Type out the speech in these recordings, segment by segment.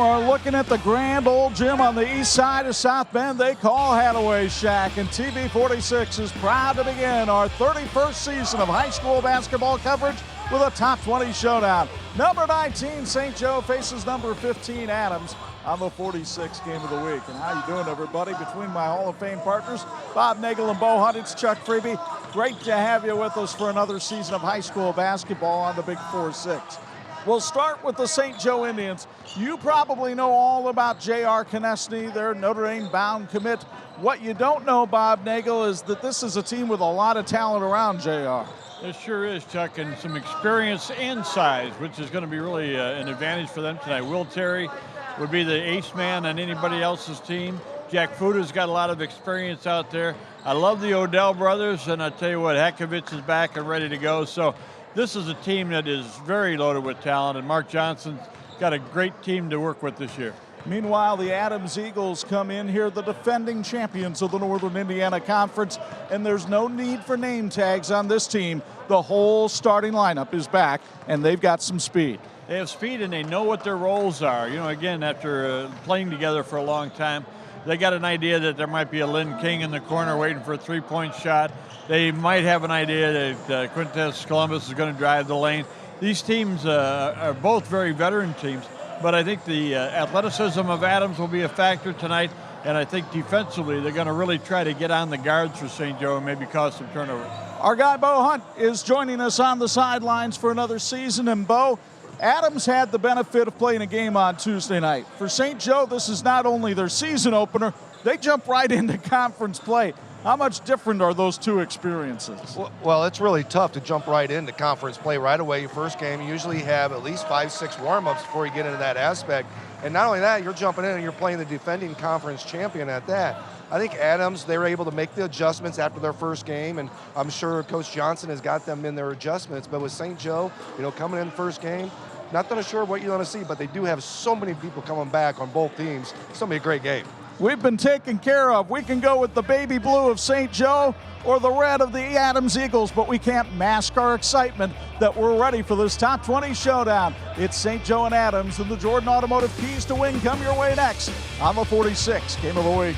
are looking at the grand old gym on the east side of South Bend they call Hadaway Shack, and TV46 is proud to begin our 31st season of high school basketball coverage with a top 20 showdown. Number 19 St. Joe faces number 15 Adams on the 46th game of the week. And how you doing, everybody? Between my Hall of Fame partners, Bob Nagel and Bo Hunt, it's Chuck Freeby. Great to have you with us for another season of high school basketball on the Big 4-6. We'll start with the St. Joe Indians. You probably know all about J.R. Konechny, their Notre Dame-bound commit. What you don't know, Bob Nagel, is that this is a team with a lot of talent around J.R. It sure is, Chuck, and some experience and size, which is going to be really an advantage for them tonight. Will Terry would be the ace man on anybody else's team. Jack Fuda's got a lot of experience out there. I love the Odell brothers, and I tell you what, Hekovich is back and ready to go. So this is a team that is very loaded with talent, and Mark Johnson's got a great team to work with this year. Meanwhile, the Adams Eagles come in here, the defending champions of the Northern Indiana Conference, and there's no need for name tags on this team. The whole starting lineup is back, and they've got some speed. They have speed, and they know what their roles are. You know, again, after playing together for a long time, they got an idea that there might be a Lynn King in the corner waiting for a three-point shot. They might have an idea that Quintez Columbus is going to drive the lane. These teams are both very veteran teams, but I think the athleticism of Adams will be a factor tonight, and I think defensively they're going to really try to get on the guards for St. Joe and maybe cause some turnovers. Our guy Bo Hunt is joining us on the sidelines for another season, and Bo, Adams had the benefit of playing a game on Tuesday night. For St. Joe, this is not only their season opener, they jump right into conference play. How much different are those two experiences? Well, it's really tough to jump right into conference play right away. Your first game, you usually have at least 5-6 warm-ups before you get into that aspect. And not only that, you're jumping in and you're playing the defending conference champion at that. I think Adams, they were able to make the adjustments after their first game, and I'm sure Coach Johnson has got them in their adjustments. But with St. Joe, you know, coming in the first game, not that sure what you're going to see, but they do have so many people coming back on both teams. It's going to be a great game. We've been taken care of. We can go with the baby blue of St. Joe or the red of the Adams Eagles, but we can't mask our excitement that we're ready for this top 20 showdown. It's St. Joe and Adams, and the Jordan Automotive Keys to Win come your way next on the 46th Game of the Week.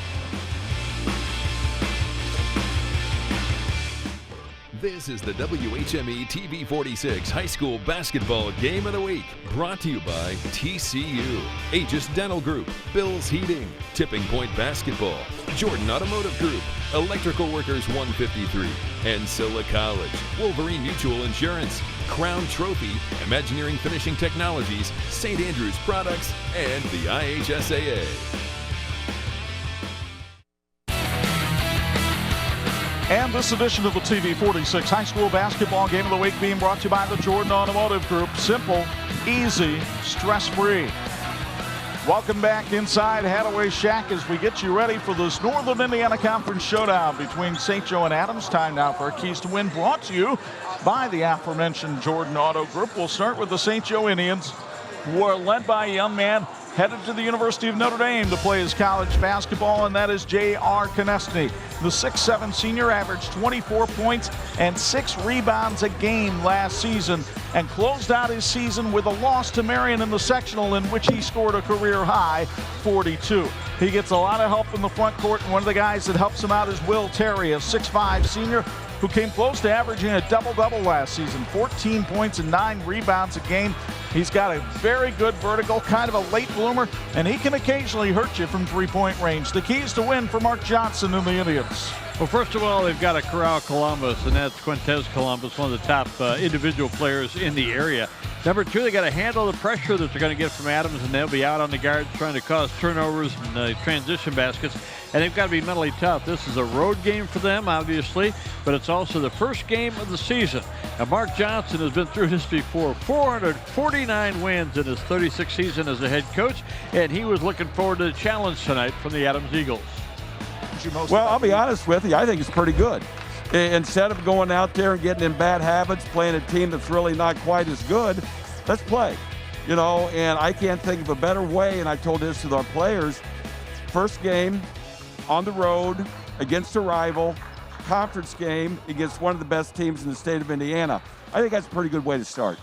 This is the WHME TV 46 High School Basketball Game of the Week, brought to you by TCU, Aegis Dental Group, Bills Heating, Tipping Point Basketball, Jordan Automotive Group, Electrical Workers 153, Ancilla College, Wolverine Mutual Insurance, Crown Trophy, Imagineering Finishing Technologies, St. Andrews Products, and the IHSAA. And this edition of the TV46 High School Basketball Game of the Week being brought to you by the Jordan Automotive Group. Simple, easy, stress-free. Welcome back inside Hadaway Shack as we get you ready for this Northern Indiana Conference showdown between St. Joe and Adams. Time now for our Keys to Win, brought to you by the aforementioned Jordan Auto Group. We'll start with the St. Joe Indians, who are led by a young man headed to the University of Notre Dame to play his college basketball, and that is J.R. Konechny. The 6'7" senior averaged 24 points and 6 rebounds a game last season and closed out his season with a loss to Marion in the sectional, in which he scored a career-high 42. He gets a lot of help in the front court, and one of the guys that helps him out is Will Terry, a 6'5" senior who came close to averaging a double-double last season, 14 points and 9 rebounds a game. He's got a very good vertical, kind of a late bloomer, and he can occasionally hurt you from three-point range. The Keys to Win for Mark Johnson and the Indians. Well, first of all, they've got to corral Columbus, and that's Quintez Columbus, one of the top individual players in the area. Number two, they got to handle the pressure that they're going to get from Adams, and they'll be out on the guards trying to cause turnovers and transition baskets. And they've got to be mentally tough. This is a road game for them, obviously, but it's also the first game of the season. Now, Mark Johnson has been through this before, 449 wins in his 36th season as a head coach, and he was looking forward to the challenge tonight from the Adams Eagles. Well, I'll be honest with you, I think it's pretty good. Instead of going out there and getting in bad habits, playing a team that's really not quite as good, let's play. You know, and I can't think of a better way, and I told this to our players, first game on the road against a rival, conference game against one of the best teams in the state of Indiana. I think that's a pretty good way to start.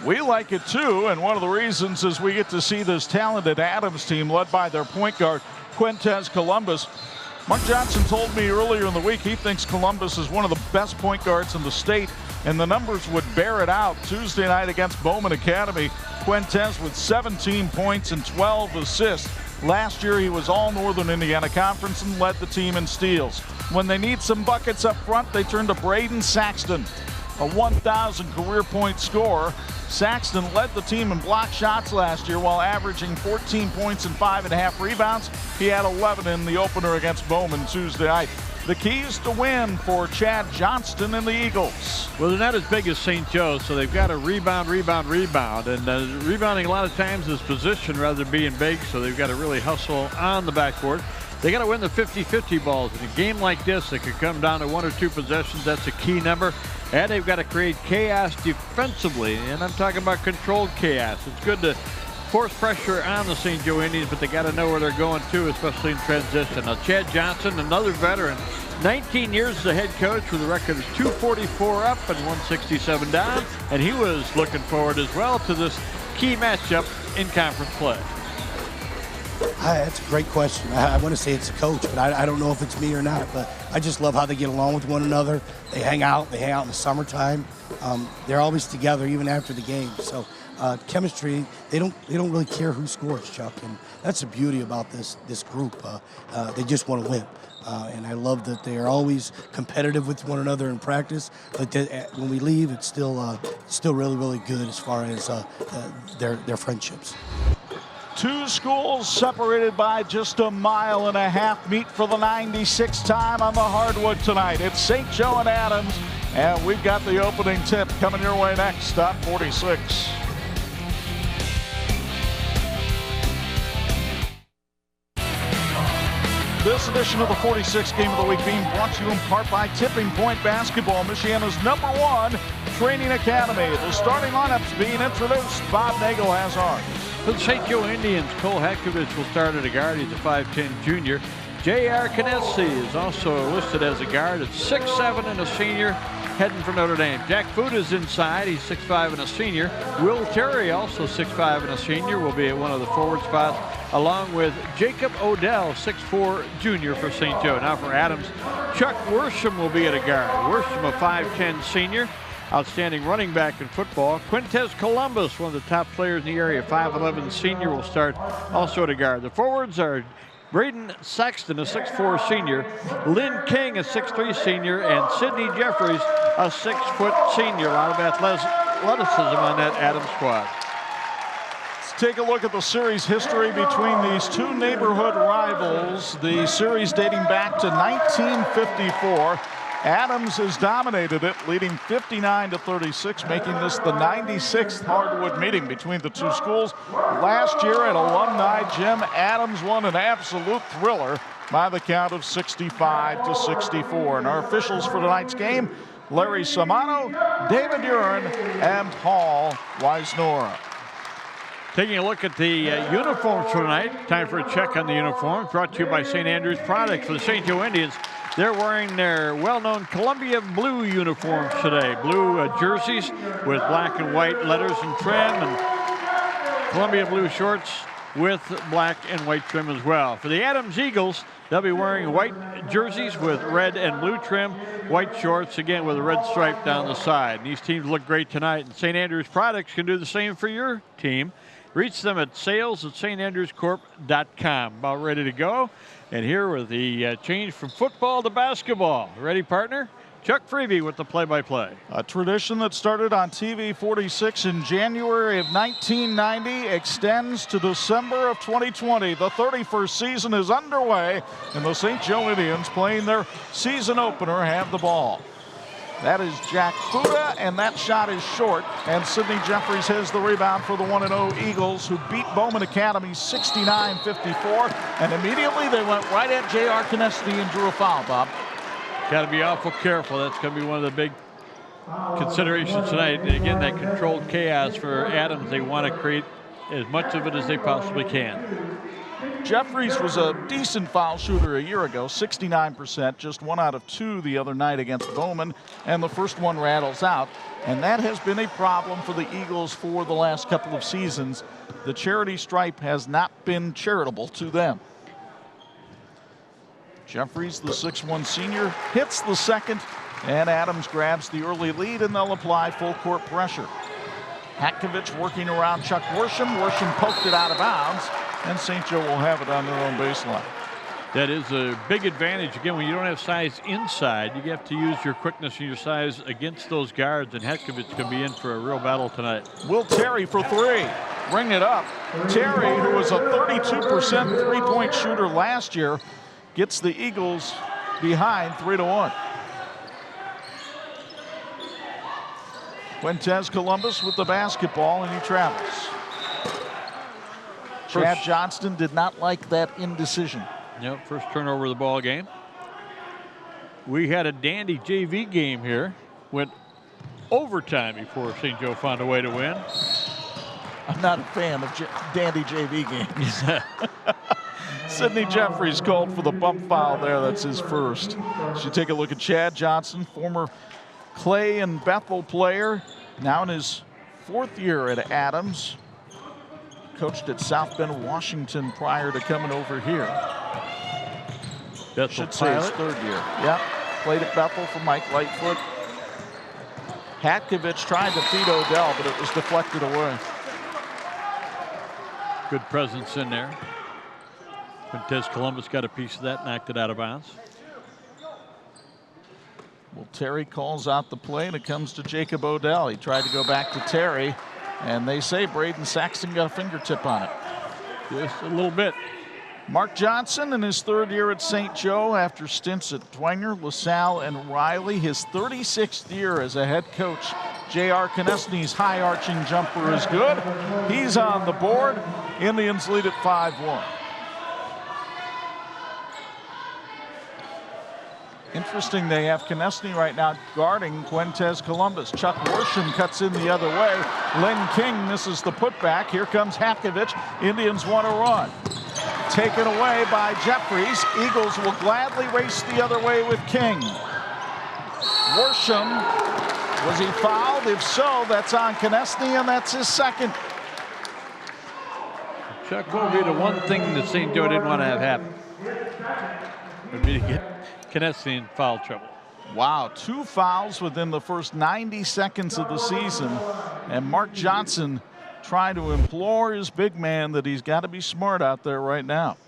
We like it too, and one of the reasons is we get to see this talented Adams team led by their point guard, Quintez Columbus. Mark Johnson told me earlier in the week he thinks Columbus is one of the best point guards in the state, and the numbers would bear it out. Tuesday night against Bowman Academy, Quintez with 17 points and 12 assists. Last year he was all Northern Indiana Conference and led the team in steals. When they need some buckets up front, they turn to Braden Saxton, a 1,000 career point scorer. Saxton led the team in block shots last year while averaging 14 points and 5.5 rebounds. He had 11 in the opener against Bowman Tuesday night. The keys to win for Chad Johnston and the Eagles. Well, they're not as big as St. Joe's, so they've got to rebound. And rebounding a lot of times is position rather than being big, so they've got to really hustle on the backboard. They got to win the 50-50 balls. In a game like this, it could come down to 1 or 2 possessions. That's a key number. And they've got to create chaos defensively, and I'm talking about controlled chaos. It's good to force pressure on the St. Joe Indians, but they got to know where they're going to, especially in transition. Now, Chad Johnson, another veteran, 19 years as a head coach with a record of 244 up and 167 down, and he was looking forward as well to this key matchup in conference play. That's a great question. I want to say it's a coach, but I don't know if it's me or not. But I just love how they get along with one another. They hang out. They hang out in the summertime. They're always together, even after the game. So chemistry. They don't really care who scores, Chuck, and that's the beauty about this group. They just want to win. And I love that they are always competitive with one another in practice. But when we leave, it's still really, really good as far as their friendships. Two schools separated by just a mile and a half meet for the 96th time on the hardwood tonight. It's St. Joe and Adams, and we've got the opening tip coming your way next on 46. This edition of the 46 Game of the Week being brought to you in part by Tipping Point Basketball, Michiana's #1 training academy. The starting lineups being introduced. Bob Nagel has ours. For the St. Joe Indians, Cole Hekovich will start at a guard. He's a 5'10 junior. J.R. Knessy is also listed as a guard at 6'7 and a senior, heading for Notre Dame. Jack Food is inside. He's 6'5 and a senior. Will Terry, also 6'5 and a senior, will be at one of the forward spots, along with Jacob Odell, 6'4 junior for St. Joe. Now for Adams, Chuck Worsham will be at a guard. Worsham, a 5'10 senior. Outstanding running back in football. Quintez Columbus, one of the top players in the area, 5'11 senior, will start also at a guard. The forwards are Braden Saxton, a 6'4 senior, Lynn King, a 6'3 senior, and Sidney Jeffries, a 6-foot senior. A lot of athleticism on that Adams squad. Let's take a look at the series history between these two neighborhood rivals. The series dating back to 1954. Adams has dominated it, leading 59-36, making this the 96th hardwood meeting between the two schools. Last year at Alumni Gym, Adams won an absolute thriller by the count of 65-64. And our officials for tonight's game, Larry Samano, David Uren, and Paul Weisnora. Taking a look at the uniforms for tonight. Time for a check on the uniforms, brought to you by St. Andrews Products. For the St. Joe Indians, they're wearing their well-known Columbia blue uniforms today. Blue jerseys with black and white letters and trim, and Columbia blue shorts with black and white trim as well. For the Adams Eagles, they'll be wearing white jerseys with red and blue trim, white shorts, again with a red stripe down the side. And these teams look great tonight, and St. Andrews Products can do the same for your team. Reach them at sales@standrewscorp.com. About ready to go. And here with the change from football to basketball. Ready, partner? Chuck Freeby with the play-by-play. A tradition that started on TV 46 in January of 1990 extends to December of 2020. The 31st season is underway, and the St. Joe Indians, playing their season opener, have the ball. That is Jack Fuda, and that shot is short. And Sidney Jeffries has the rebound for the 1-0 Eagles, who beat Bowman Academy 69-54. And immediately they went right at J.R. Knessy and drew a foul, Bob. Got to be awful careful. That's going to be one of the big considerations tonight. And again, that controlled chaos for Adams. They want to create as much of it as they possibly can. Jeffries was a decent foul shooter a year ago, 69%, just 1 out of 2 the other night against Bowman, and the first one rattles out. And that has been a problem for the Eagles for the last couple of seasons. The charity stripe has not been charitable to them. Jeffries, the 6'1" senior, hits the second, and Adams grabs the early lead, and they'll apply full court pressure. Hatkovich working around Chuck Worsham. Worsham poked it out of bounds, and St. Joe will have it on their own baseline. That is a big advantage. Again, when you don't have size inside, you have to use your quickness and your size against those guards, and Hatkovich can be in for a real battle tonight. Will Terry for 3. Bring it up. Terry, who was a 32% three-point shooter last year, gets the Eagles behind 3-1. Quintez Columbus with the basketball, and he travels. Chad Johnston did not like that indecision. Yep, first turnover of the ball game. We had a dandy JV game here. Went overtime before St. Joe found a way to win. I'm not a fan of dandy JV games. Sidney Jeffries called for the bump foul there. That's his first. Should take a look at Chad Johnson, former Clay and Bethel player, now in his 4th year at Adams. Coached at South Bend, Washington prior to coming over here. Bethel should say his 3rd year. Yep, played at Bethel for Mike Lightfoot. Hatkovich tried to feed Odell, but it was deflected away. Good presence in there. Quintez Columbus got a piece of that, knocked it out of bounds. Well, Terry calls out the play, and it comes to Jacob Odell. He tried to go back to Terry, and they say Braden Saxton got a fingertip on it. Just a little bit. Mark Johnson in his 3rd year at St. Joe after stints at Dwenger, LaSalle, and Riley. His 36th year as a head coach. J.R. Konechny's high-arching jumper is good. He's on the board. Indians lead at 5-1. Interesting, they have Konechny right now guarding Quintez Columbus. Chuck Worsham cuts in the other way. Lynn King misses the putback. Here comes Hatkovich. Indians want to run. Taken away by Jeffries. Eagles will gladly race the other way with King. Worsham, was he fouled? If so, that's on Konechny, and that's his 2nd. Chuck will be the one thing that St. Joe didn't want to have happen. Would be to get Konechny in foul trouble. Wow, 2 fouls within the first 90 seconds of the season. And Mark Johnson trying to implore his big man that he's got to be smart out there right now.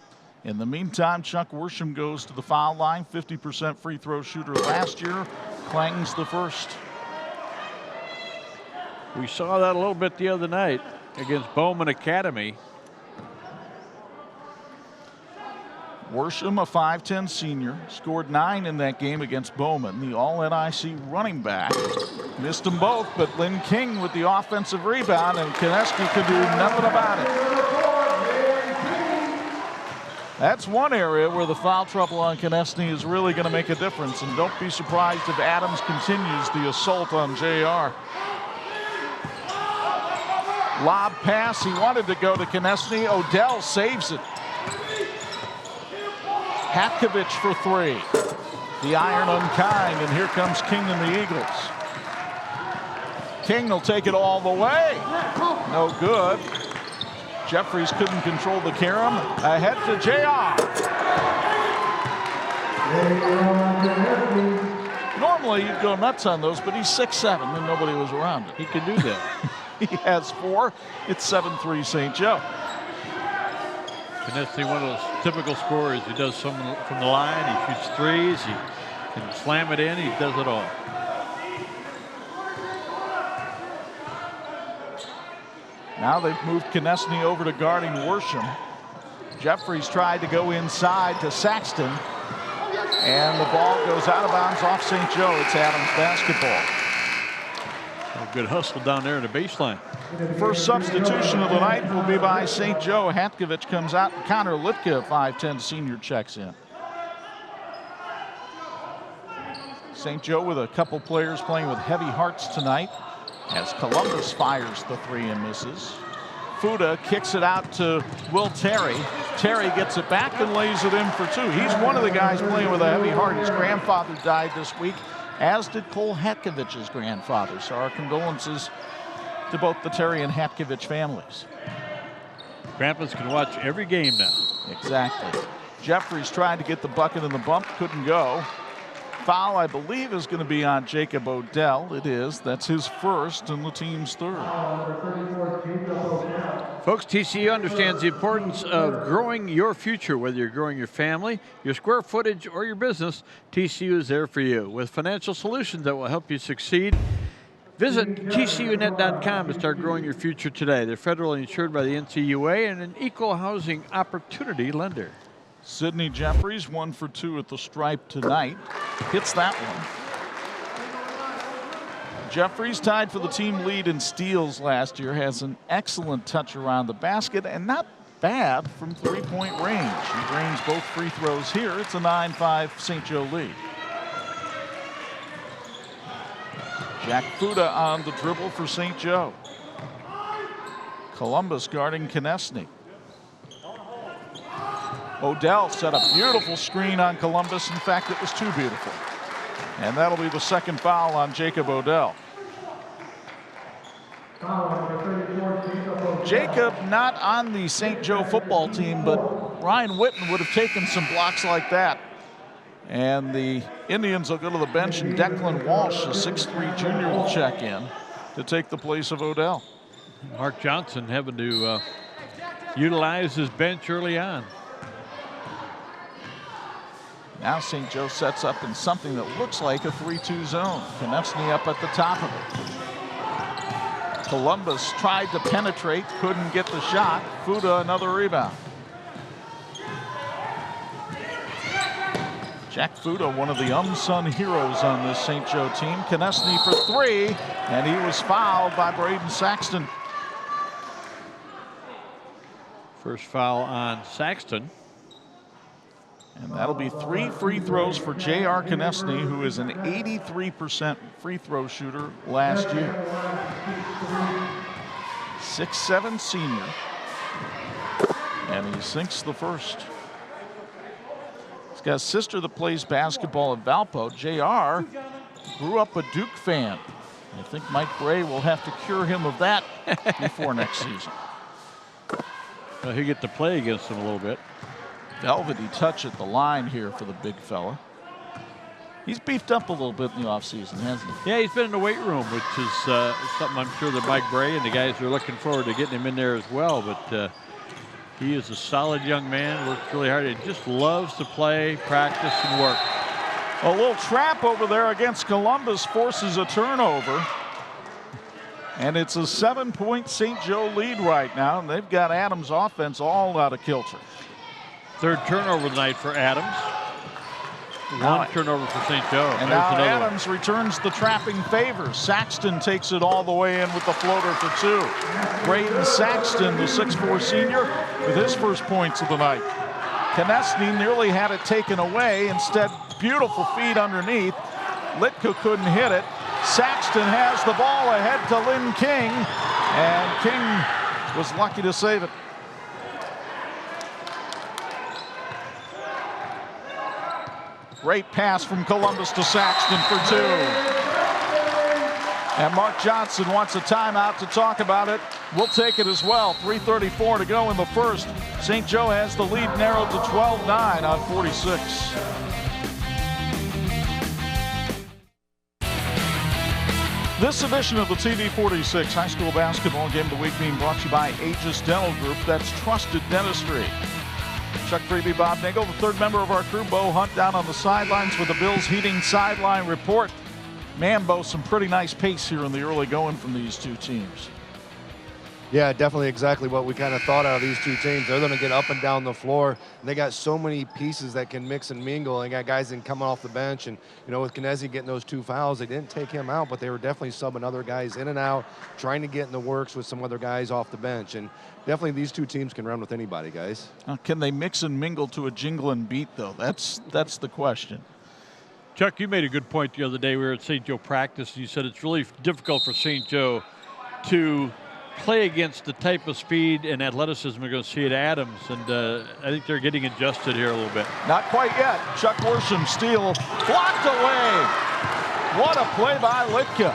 In the meantime, Chuck Worsham goes to the foul line, 50% free throw shooter last year, clangs the first. We saw that a little bit the other night against Bowman Academy. Worsham, a 5'10" senior, scored 9 in that game against Bowman, the all-NIC running back. Missed them both, but Lynn King with the offensive rebound, and Konechny could do nothing about it. That's one area where the foul trouble on Konechny is really going to make a difference, and don't be surprised if Adams continues the assault on JR. Lob pass, he wanted to go to Konechny. Odell saves it. Hatkovich for 3. The iron unkind, and here comes King and the Eagles. King will take it all the way. No good. Jeffries couldn't control the carom. Ahead to JR. Normally you'd go nuts on those, but he's 6'7", and nobody was around it. He can do that. He has 4. It's 7-3 St. Joe. Konechny, one of those typical scorers. He does some from the line. He shoots threes. He can slam it in. He does it all. Now they've moved Konechny over to guarding Worsham. Jeffries tried to go inside to Saxton, and the ball goes out of bounds off St. Joe. It's Adams basketball. A good hustle down there in the baseline. First substitution of the night will be by St. Joe. Hatkovich comes out. Connor Litka, 5'10" senior, checks in. St. Joe with a couple players playing with heavy hearts tonight as Columbus fires the 3 and misses. Fuda kicks it out to Will Terry. Terry gets it back and lays it in for two. He's one of the guys playing with a heavy heart. His grandfather died this week, as did Cole Hetkovich's grandfather. So our condolences to both the Terry and Hetkovich families. Grandpas can watch every game now. Exactly. Jeffries tried to get the bucket in the bump, couldn't go. Foul, I believe, is going to be on Jacob Odell. It is. That's his first and the team's third. Folks, TCU understands the importance of growing your future, whether you're growing your family, your square footage, or your business. TCU is there for you with financial solutions that will help you succeed. Visit TCUnet.com to start growing your future today. They're federally insured by the NCUA and an equal housing opportunity lender. Sidney Jeffries, 1 for 2 at the stripe tonight. Hits that one. Jeffries tied for the team lead in steals last year, has an excellent touch around the basket, and not bad from three-point range. He drains both free throws here. It's a 9-5 St. Joe lead. Jack Fuda on the dribble for St. Joe. Columbus guarding Konechny. Odell set a beautiful screen on Columbus. In fact, it was too beautiful. And that'll be the second foul on Jacob Odell. Jacob not on the St. Joe football team, but Ryan Witten would have taken some blocks like that. And the Indians will go to the bench, and Declan Walsh, a 6'3 junior, will check in to take the place of Odell. Mark Johnson having to utilize his bench early on. Now St. Joe sets up in something that looks like a 3-2 zone. Konechny up at the top of it. Columbus tried to penetrate, couldn't get the shot. Fuda another rebound. Jack Fuda, one of the unsung heroes on this St. Joe team. Konechny for three, and he was fouled by Braden Saxton. First foul on Saxton. And that'll be 3 free throws for J.R. Konechny, who is an 83% free throw shooter last year. 6'7 senior. And he sinks the first. He's got a sister that plays basketball at Valpo. J.R. grew up a Duke fan. I think Mike Bray will have to cure him of that before next season. Well, he'll get to play against him a little bit. Velvety touch at the line here for the big fella. He's beefed up a little bit in the offseason, hasn't he? Yeah, he's been in the weight room, which is something I'm sure that Mike Bray and the guys are looking forward to getting him in there as well. But he is a solid young man, works really hard, and just loves to play, practice, and work. A little trap over there against Columbus forces a turnover. And it's a 7-point St. Joe lead right now, and they've got Adams' offense all out of kilter. Third turnover tonight for Adams. One turnover for St. Joe. And now Adams returns the trapping favor. Saxton takes it all the way in with the floater for two. Braden Saxton, the 6'4 senior, with his first points of the night. Konechny nearly had it taken away. Instead, beautiful feed underneath. Litka couldn't hit it. Saxton has the ball ahead to Lynn King, and King was lucky to save it. Great pass from Columbus to Saxton for two. And Mark Johnson wants a timeout to talk about it. We'll take it as well. 3:34 to go in the first. St. Joe has the lead narrowed to 12-9 on 46. This edition of the TV46 High School Basketball Game of the Week being brought to you by Aegis Dental Group. That's trusted dentistry. Chuck Freeby, Bob Nagel, the third member of our crew, Bo Hunt, down on the sidelines with the Bills Heating Sideline Report. Man, Bo, some pretty nice pace here in the early going from these two teams. Yeah, definitely exactly what we kind of thought out of these two teams. They're going to get up and down the floor. And they got so many pieces that can mix and mingle. They got guys that can come off the bench. And, you know, with Konechny getting those 2 fouls, they didn't take him out, but they were definitely subbing other guys in and out, trying to get in the works with some other guys off the bench. And definitely these two teams can run with anybody, guys. Can they mix and mingle to a jingling beat, though? That's the question. Chuck, you made a good point the other day. We were at St. Joe practice, and you said it's really difficult for St. Joe to play against the type of speed and athleticism we're going to see at Adams, and I think they're getting adjusted here a little bit. Not quite yet. Chuck Worsham steal, blocked away. What a play by Litka.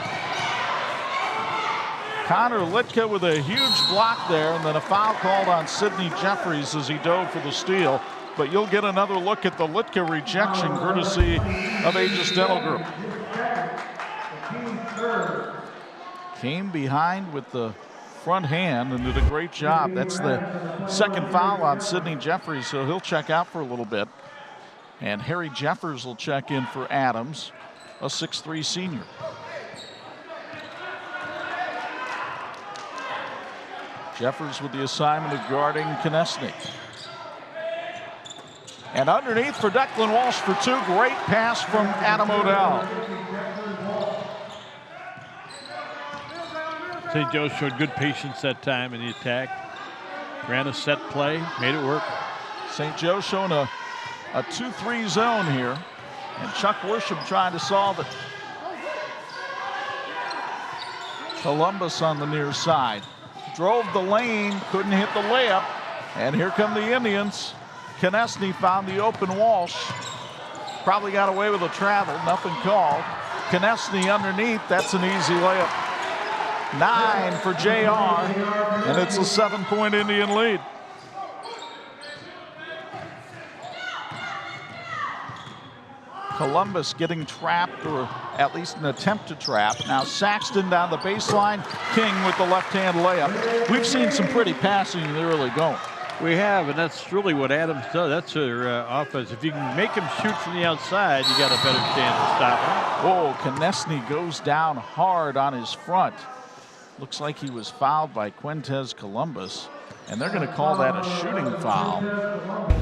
Connor Litka with a huge block there, and then a foul called on Sidney Jeffries as he dove for the steal. But you'll get another look at the Litka rejection courtesy of Aegis Dental Group. Came behind with the front hand and did a great job. That's the second foul on Sidney Jeffries, so he'll check out for a little bit. And Harry Jeffers will check in for Adams, a 6'3" senior. Jeffers with the assignment of guarding Konechny. And underneath for Declan Walsh for two. Great pass from Adam Odell. St. Joe showed good patience that time in the attack. Ran a set play, made it work. St. Joe showing a 2-3 zone here. And Chuck Worsham trying to solve it. Columbus on the near side. Drove the lane, couldn't hit the layup. And here come the Indians. Konechny found the open Walsh. Probably got away with a travel, nothing called. Konechny underneath, that's an easy layup. 9 for JR, and it's a 7-point Indian lead. Columbus getting trapped, or at least an attempt to trap. Now Saxton down the baseline, King with the left-hand layup. We've seen some pretty passing in the early going. We have, and that's really what Adams does. That's their offense. If you can make him shoot from the outside, you got a better chance to stop him. Oh, Konechny goes down hard on his front. Looks like he was fouled by Quintez Columbus, and they're going to call that a shooting foul.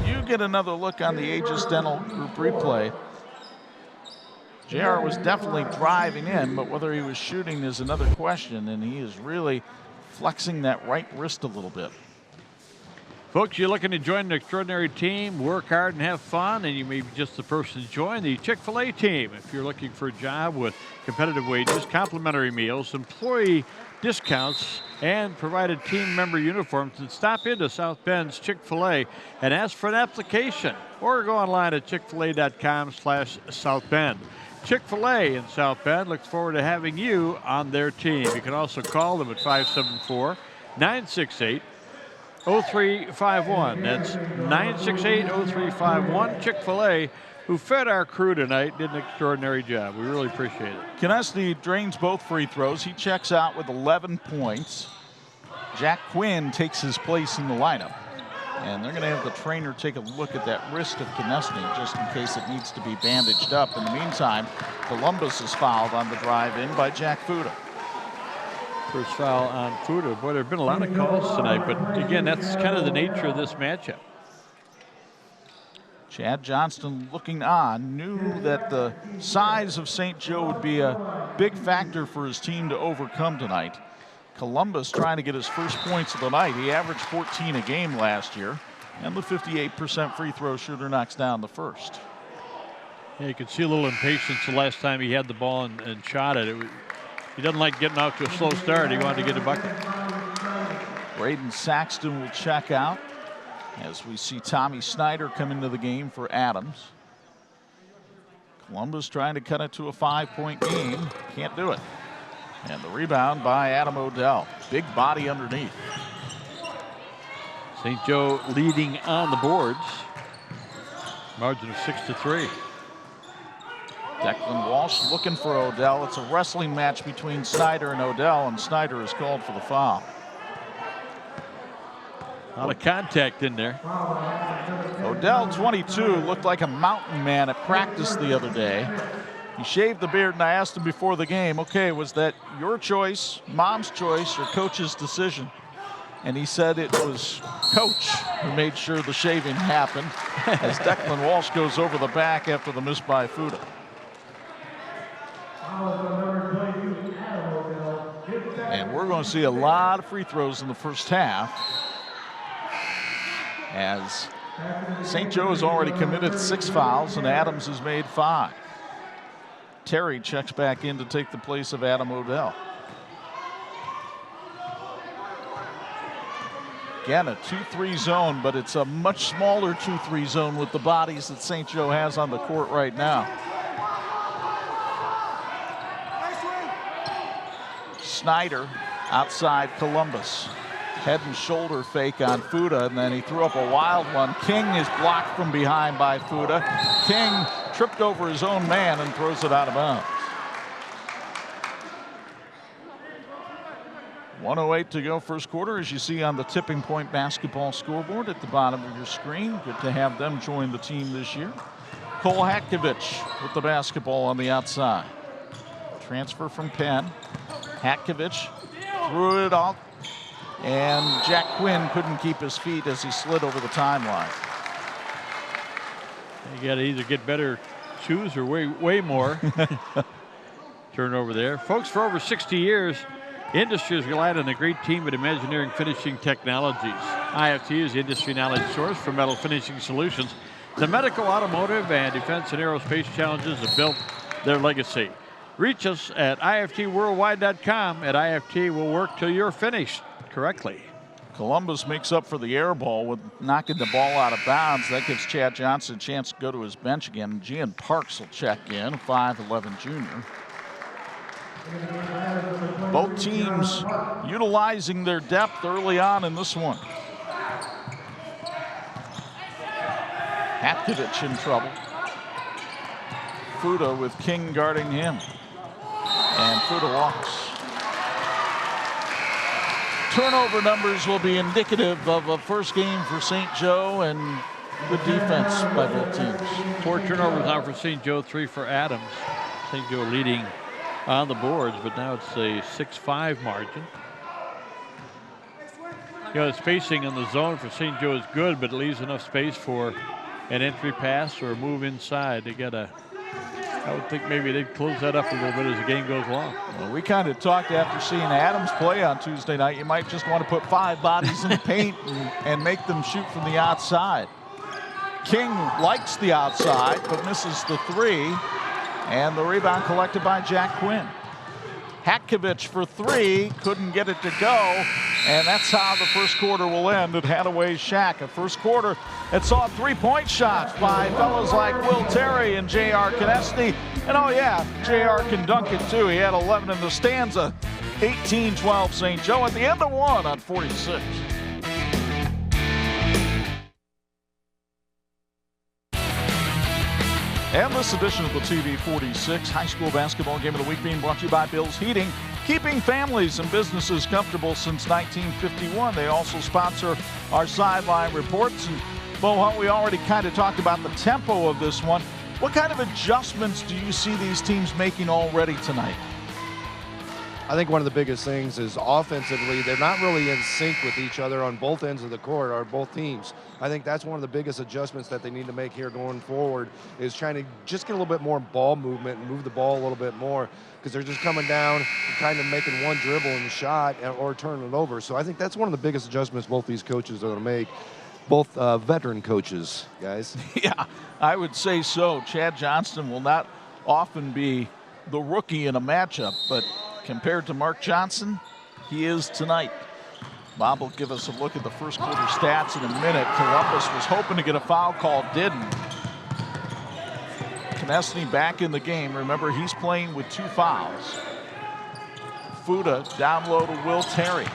You get another look on the Aegis Dental Group replay. JR was definitely driving in, but whether he was shooting is another question, and he is really flexing that right wrist a little bit. Folks, you're looking to join an extraordinary team, work hard and have fun, and you may be just the person to join the Chick-fil-A team. If you're looking for a job with competitive wages, complimentary meals, employee discounts, and provided team member uniforms, then stop into South Bend's Chick-fil-A and ask for an application, or go online at chickfil-a.com/South Bend. Chick-fil-A in South Bend looks forward to having you on their team. You can also call them at 574-968-0351. That's 968-0351. Chick-fil-A, who fed our crew tonight, did an extraordinary job. We really appreciate it. Konechny drains both free throws. He checks out with 11 points. Jack Quinn takes his place in the lineup. And they're going to have the trainer take a look at that wrist of Konechny just in case it needs to be bandaged up. In the meantime, Columbus is fouled on the drive-in by Jack Fuda. First foul on Fuda. Boy, there have been a lot of calls tonight, but again, that's kind of the nature of this matchup. Chad Johnston looking on, knew that the size of St. Joe would be a big factor for his team to overcome tonight. Columbus trying to get his first points of the night. He averaged 14 a game last year, and the 58% free throw shooter knocks down the first. Yeah, you could see a little impatience the last time he had the ball and shot it. He doesn't like getting off to a slow start. He wanted to get a bucket. Braden Saxton will check out as we see Tommy Snyder come into the game for Adams. Columbus trying to cut it to a 5-point game. Can't do it. And the rebound by Adam Odell. Big body underneath. St. Joe leading on the boards. Margin of 6-3. Declan Walsh looking for Odell. It's a wrestling match between Snyder and Odell, and Snyder is called for the foul. A lot of contact in there. Odell, 22, looked like a mountain man at practice the other day. He shaved the beard, and I asked him before the game, okay, was that your choice, mom's choice, or coach's decision? And he said it was coach who made sure the shaving happened as Declan Walsh goes over the back after the miss by Fuda. And we're going to see a lot of free throws in the first half as St. Joe has already committed 6 fouls and Adams has made 5. Terry checks back in to take the place of Adam Odell. Again, a 2-3 zone, but it's a much smaller 2-3 zone with the bodies that St. Joe has on the court right now. Snyder outside Columbus. Head and shoulder fake on Fuda, and then he threw up a wild one. King is blocked from behind by Fuda. King tripped over his own man and throws it out of bounds. 1:08 to go first quarter, as you see on the Tipping Point basketball scoreboard at the bottom of your screen. Good to have them join the team this year. Cole Hatkovich with the basketball on the outside. Transfer from Penn. Hatkovich threw it off, and Jack Quinn couldn't keep his feet as he slid over the timeline. You got to either get better shoes or way more. Turnover there. Folks, for over 60 years, industry has relied on a great team at Imagineering Finishing Technologies. IFT is the industry knowledge source for metal finishing solutions. The medical, automotive, and defense and aerospace challenges have built their legacy. Reach us at iftworldwide.com. At IFT, we'll work till you're finished correctly. Columbus makes up for the air ball with knocking the ball out of bounds. That gives Chad Johnson a chance to go to his bench again. Gian Parks will check in, 5'11" junior. Both teams utilizing their depth early on in this one. Hatkovich in trouble. Fuda with King guarding him. And Fuda walks. Turnover numbers will be indicative of a first game for St. Joe, and good defense by both teams. 4 turnovers now for St. Joe, 3 for Adams. St. Joe leading on the boards, but now it's a 6-5 margin. You know, the spacing in the zone for St. Joe is good, but it leaves enough space for an entry pass or a move inside. They got a, I would think maybe they'd close that up a little bit as the game goes along. Well, we kind of talked after seeing Adams play on Tuesday night. You might just want to put 5 bodies in the paint and make them shoot from the outside. King likes the outside, but misses the 3. And the rebound collected by Jack Quinn. Hatkovich for 3, couldn't get it to go, and that's how the first quarter will end at Hadaway Shack. A first quarter that saw 3-point shots by fellows like Will Terry and J.R. Konechny. And oh yeah, J.R. can dunk it too. He had 11 in the stanza. 18-12 St. Joe at the end of 1 on 46. And this edition of the TV 46 High School Basketball Game of the Week being brought to you by Bill's Heating, keeping families and businesses comfortable since 1951. They also sponsor our sideline reports. And Bo Hunt, we already kind of talked about the tempo of this one. What kind of adjustments do you see these teams making already tonight? I think one of the biggest things is offensively, they're not really in sync with each other on both ends of the court, or both teams. I think that's one of the biggest adjustments that they need to make here going forward, is trying to just get a little bit more ball movement and move the ball a little bit more, because they're just coming down and kind of making one dribble and shot or turning it over. So I think that's one of the biggest adjustments both these coaches are going to make, both veteran coaches, guys. Yeah, I would say so. Chad Johnston will not often be the rookie in a matchup, but compared to Mark Johnson, he is tonight. Bob will give us a look at the first quarter stats in a minute. Columbus was hoping to get a foul call, didn't. Konechny back in the game. Remember, he's playing with 2 fouls. Fuda down low to Will Terry.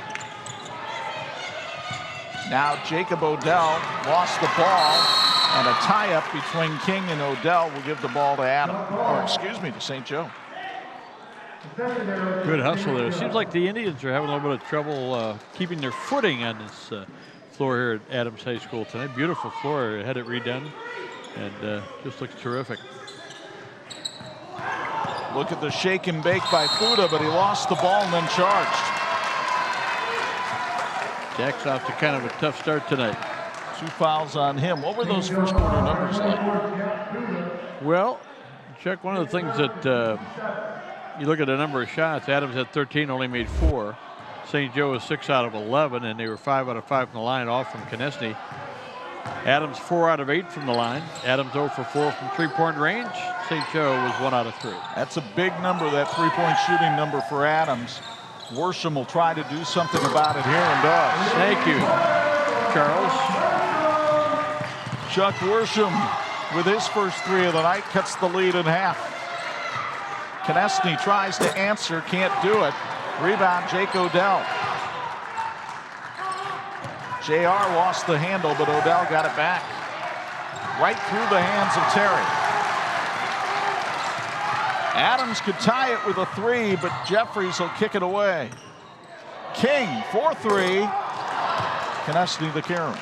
Now Jacob Odell lost the ball, and a tie-up between King and Odell will give the ball to to St. Joe. Good hustle there. It seems like the Indians are having a little bit of trouble keeping their footing on this floor here at Adams High School tonight. Beautiful floor, had it redone, and just looks terrific. Look at the shake and bake by Fuda, but he lost the ball and then charged. Jack's off to kind of a tough start tonight. 2 fouls on him. What were those first quarter numbers like? Well, Chuck, one of the things that you look at the number of shots, Adams had 13, only made 4. St. Joe was 6 out of 11, and they were 5 out of 5 from the line, off from Konechny. Adams 4 out of 8 from the line. Adams 0 for 4 from 3-point range. St. Joe was 1 out of 3. That's a big number, that 3-point shooting number for Adams. Worsham will try to do something about it here and does. Thank you. Charles. Chuck Worsham with his first 3 of the night cuts the lead in half. Konechny tries to answer, can't do it. Rebound, Jake Odell. JR lost the handle, but Odell got it back. Right through the hands of Terry. Adams could tie it with a 3, but Jeffries will kick it away. King, 4-3. Konechny the carom.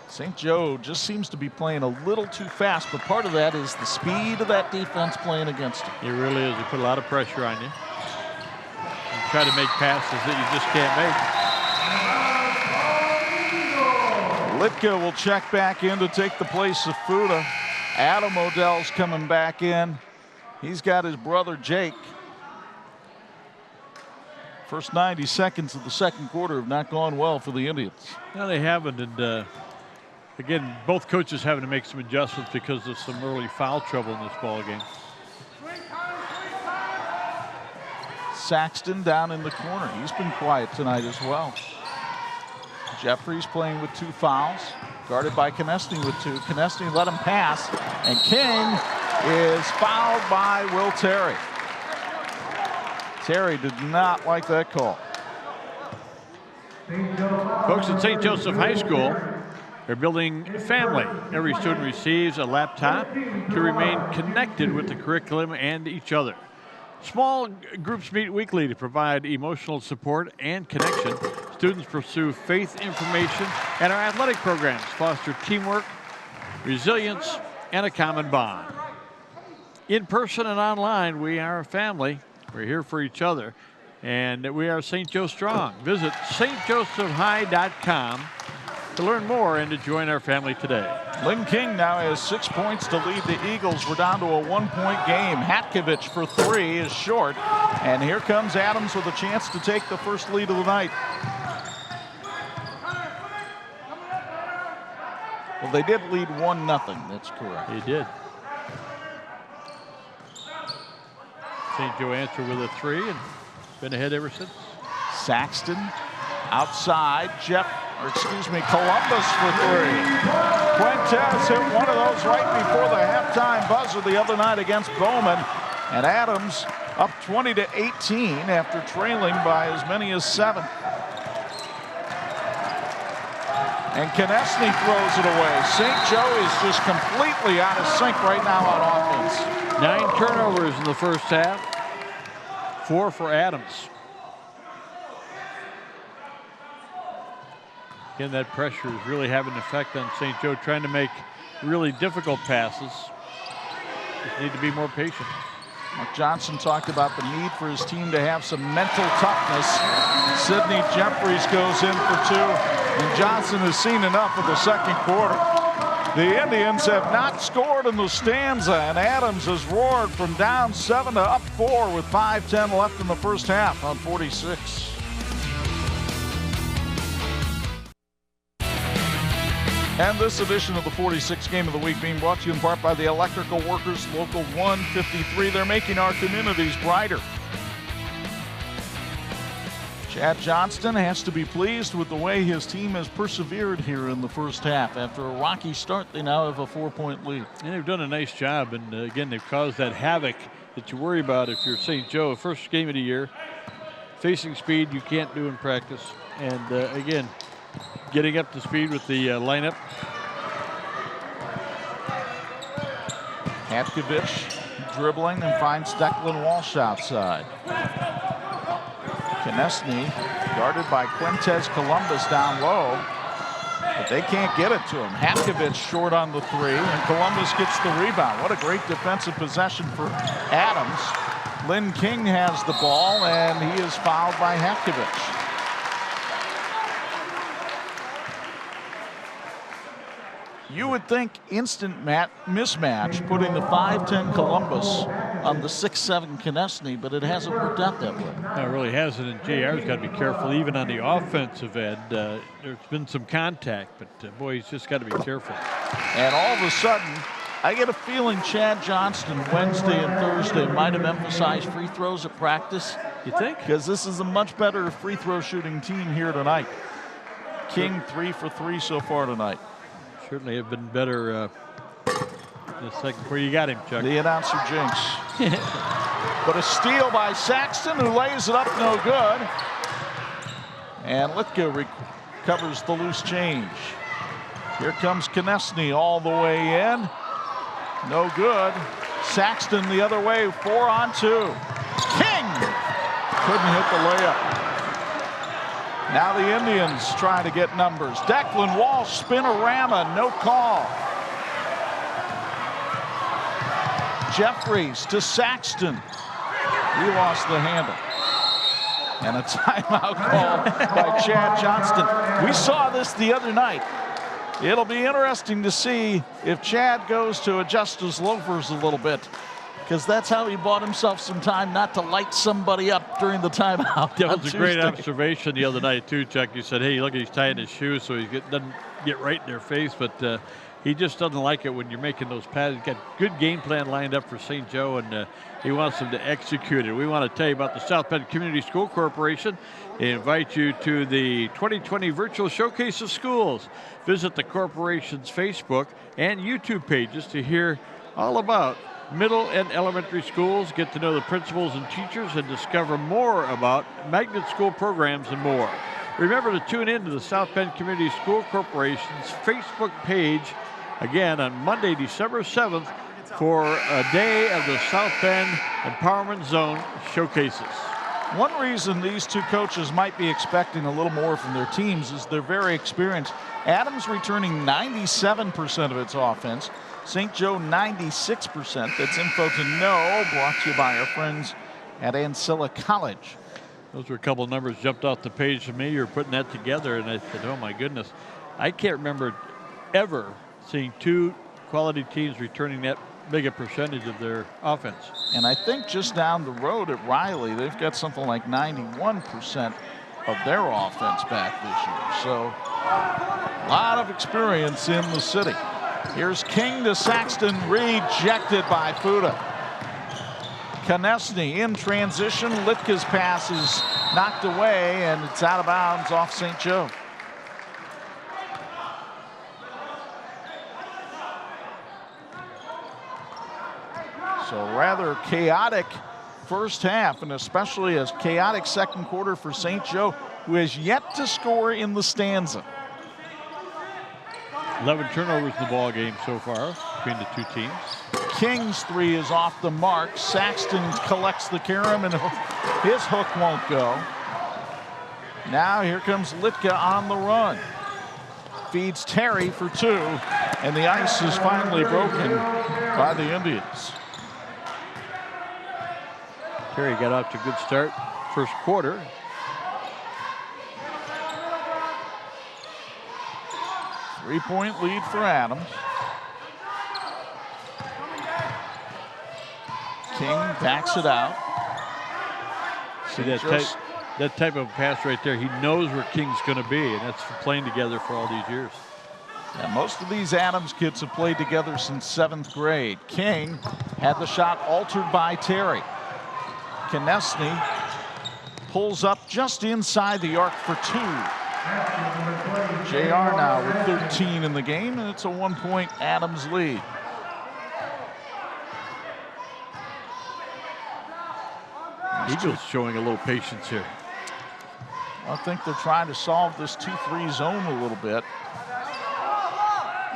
St. Joe just seems to be playing a little too fast, but part of that is the speed of that defense playing against him. It really is. They put a lot of pressure on you. You try to make passes that you just can't make. Litka will check back in to take the place of Fuda. Adam Odell's coming back in. He's got his brother Jake. First 90 seconds of the second quarter have not gone well for the Indians. No, they haven't. And again, both coaches having to make some adjustments because of some early foul trouble in this ball game. Saxton down in the corner. He's been quiet tonight as well. Jeffries playing with 2 fouls. Guarded by Konechny with 2. Konechny let him pass. And King is fouled by Will Terry. Terry did not like that call. Folks at St. Joseph High School, they're building family. Every student receives a laptop to remain connected with the curriculum and each other. Small groups meet weekly to provide emotional support and connection. Students pursue faith information, and our athletic programs foster teamwork, resilience, and a common bond. In person and online, we are a family. We're here for each other, and we are St. Joe Strong. Visit stjosephhigh.com to learn more and to join our family today. Lynn King now has 6 points to lead the Eagles. We're down to a 1-point game. Hatkovich for 3 is short. And here comes Adams with a chance to take the first lead of the night. Well, they did lead 1-0. That's correct. They did. St. Joe answered with a 3 and been ahead ever since. Saxton outside. Columbus for 3. Quintez hit one of those right before the halftime buzzer the other night against Bowman. And Adams up 20-18 after trailing by as many as 7. And Konechny throws it away. St. Joe is just completely out of sync right now on offense. 9 turnovers in the first half. 4 for Adams. Again, that pressure is really having an effect on St. Joe, trying to make really difficult passes. Just need to be more patient. Mark Johnson talked about the need for his team to have some mental toughness. Sidney Jeffries goes in for 2, and Johnson has seen enough of the second quarter. The Indians have not scored in the stanza, and Adams has roared from down 7 to up 4 with 5:10 left in the first half on 46. And this edition of the 46 Game of the Week being brought to you in part by the Electrical Workers Local 153. They're making our communities brighter. Chad Johnston has to be pleased with the way his team has persevered here in the first half. After a rocky start, they now have a 4-point lead. And they've done a nice job, and again, they've caused that havoc that you worry about if you're St. Joe. First game of the year, facing speed you can't do in practice. And again, getting up to speed with the lineup. Hatkovich dribbling and finds Declan Walsh outside. Konechny guarded by Quintez Columbus down low, but they can't get it to him. Hatkovich short on the 3, and Columbus gets the rebound. What a great defensive possession for Adams. Lynn King has the ball, and he is fouled by Hatkovich. You would think instant mismatch, putting the 5'10 Columbus on the 6'7 Konechny, but it hasn't worked out that way. No, it really hasn't, and JR's got to be careful even on the offensive end. There's been some contact, but boy, he's just got to be careful. And all of a sudden, I get a feeling Chad Johnston Wednesday and Thursday might have emphasized free throws at practice. You think? Because this is a much better free throw shooting team here tonight. King 3 for 3 so far tonight. Certainly have been better in the second quarter. You got him, Chuck. The announcer jinx. But a steal by Saxton, who lays it up no good. And Litka recovers the loose change. Here comes Konechny all the way in. No good. Saxton the other way, 4 on 2. King couldn't hit the layup. Now the Indians try to get numbers. Declan Walsh, spinorama, no call. Jeffries to Saxton. He lost the handle. And a timeout called by Chad Johnston. We saw this the other night. It'll be interesting to see if Chad goes to adjust his loafers a little bit, because that's how he bought himself some time not to light somebody up during the timeout. That was a great observation the other night, too, Chuck. You said, hey, look, he's tying his shoes so he doesn't get right in their face, but he just doesn't like it when you're making those passes. He's got good game plan lined up for St. Joe, and he wants them to execute it. We want to tell you about the South Bend Community School Corporation. They invite you to the 2020 Virtual Showcase of Schools. Visit the corporation's Facebook and YouTube pages to hear all about middle and elementary schools, get to know the principals and teachers, and discover more about magnet school programs and more. Remember to tune in to the South Bend Community School Corporation's Facebook page again on Monday, December 7th for a day of the South Bend Empowerment Zone showcases. One reason these two coaches might be expecting a little more from their teams is they're very experienced. Adams returning 97% of its offense. St. Joe 96%. That's info to know, brought to you by our friends at Ancilla College. Those were a couple of numbers jumped off the page to me. You were putting that together, and I said, oh, my goodness. I can't remember ever seeing two quality teams returning that big a percentage of their offense. And I think just down the road at Riley, they've got something like 91% of their offense back this year. So a lot of experience in the city. Here's King to Saxton, rejected by Fuda. Konechny in transition. Litka's pass is knocked away, and it's out of bounds off St. Joe. So rather chaotic first half, and especially a chaotic second quarter for St. Joe, who has yet to score in the stanza. 11 turnovers in the ball game so far between the two teams. King's three is off the mark. Saxton collects the carom, and his hook won't go. Now here comes Litka on the run. Feeds Terry for 2, and the ice is finally broken by the Indians. Terry got off to a good start first quarter. Three-point lead for Adams. King backs it out. See that type of pass right there. He knows where King's going to be, and that's playing together for all these years. Yeah, most of these Adams kids have played together since 7th grade. King had the shot altered by Terry. Konechny pulls up just inside the arc for 2. JR now with 13 in the game, and it's a 1-point Adams lead. Eagles showing a little patience here. I think they're trying to solve this 2-3 zone a little bit.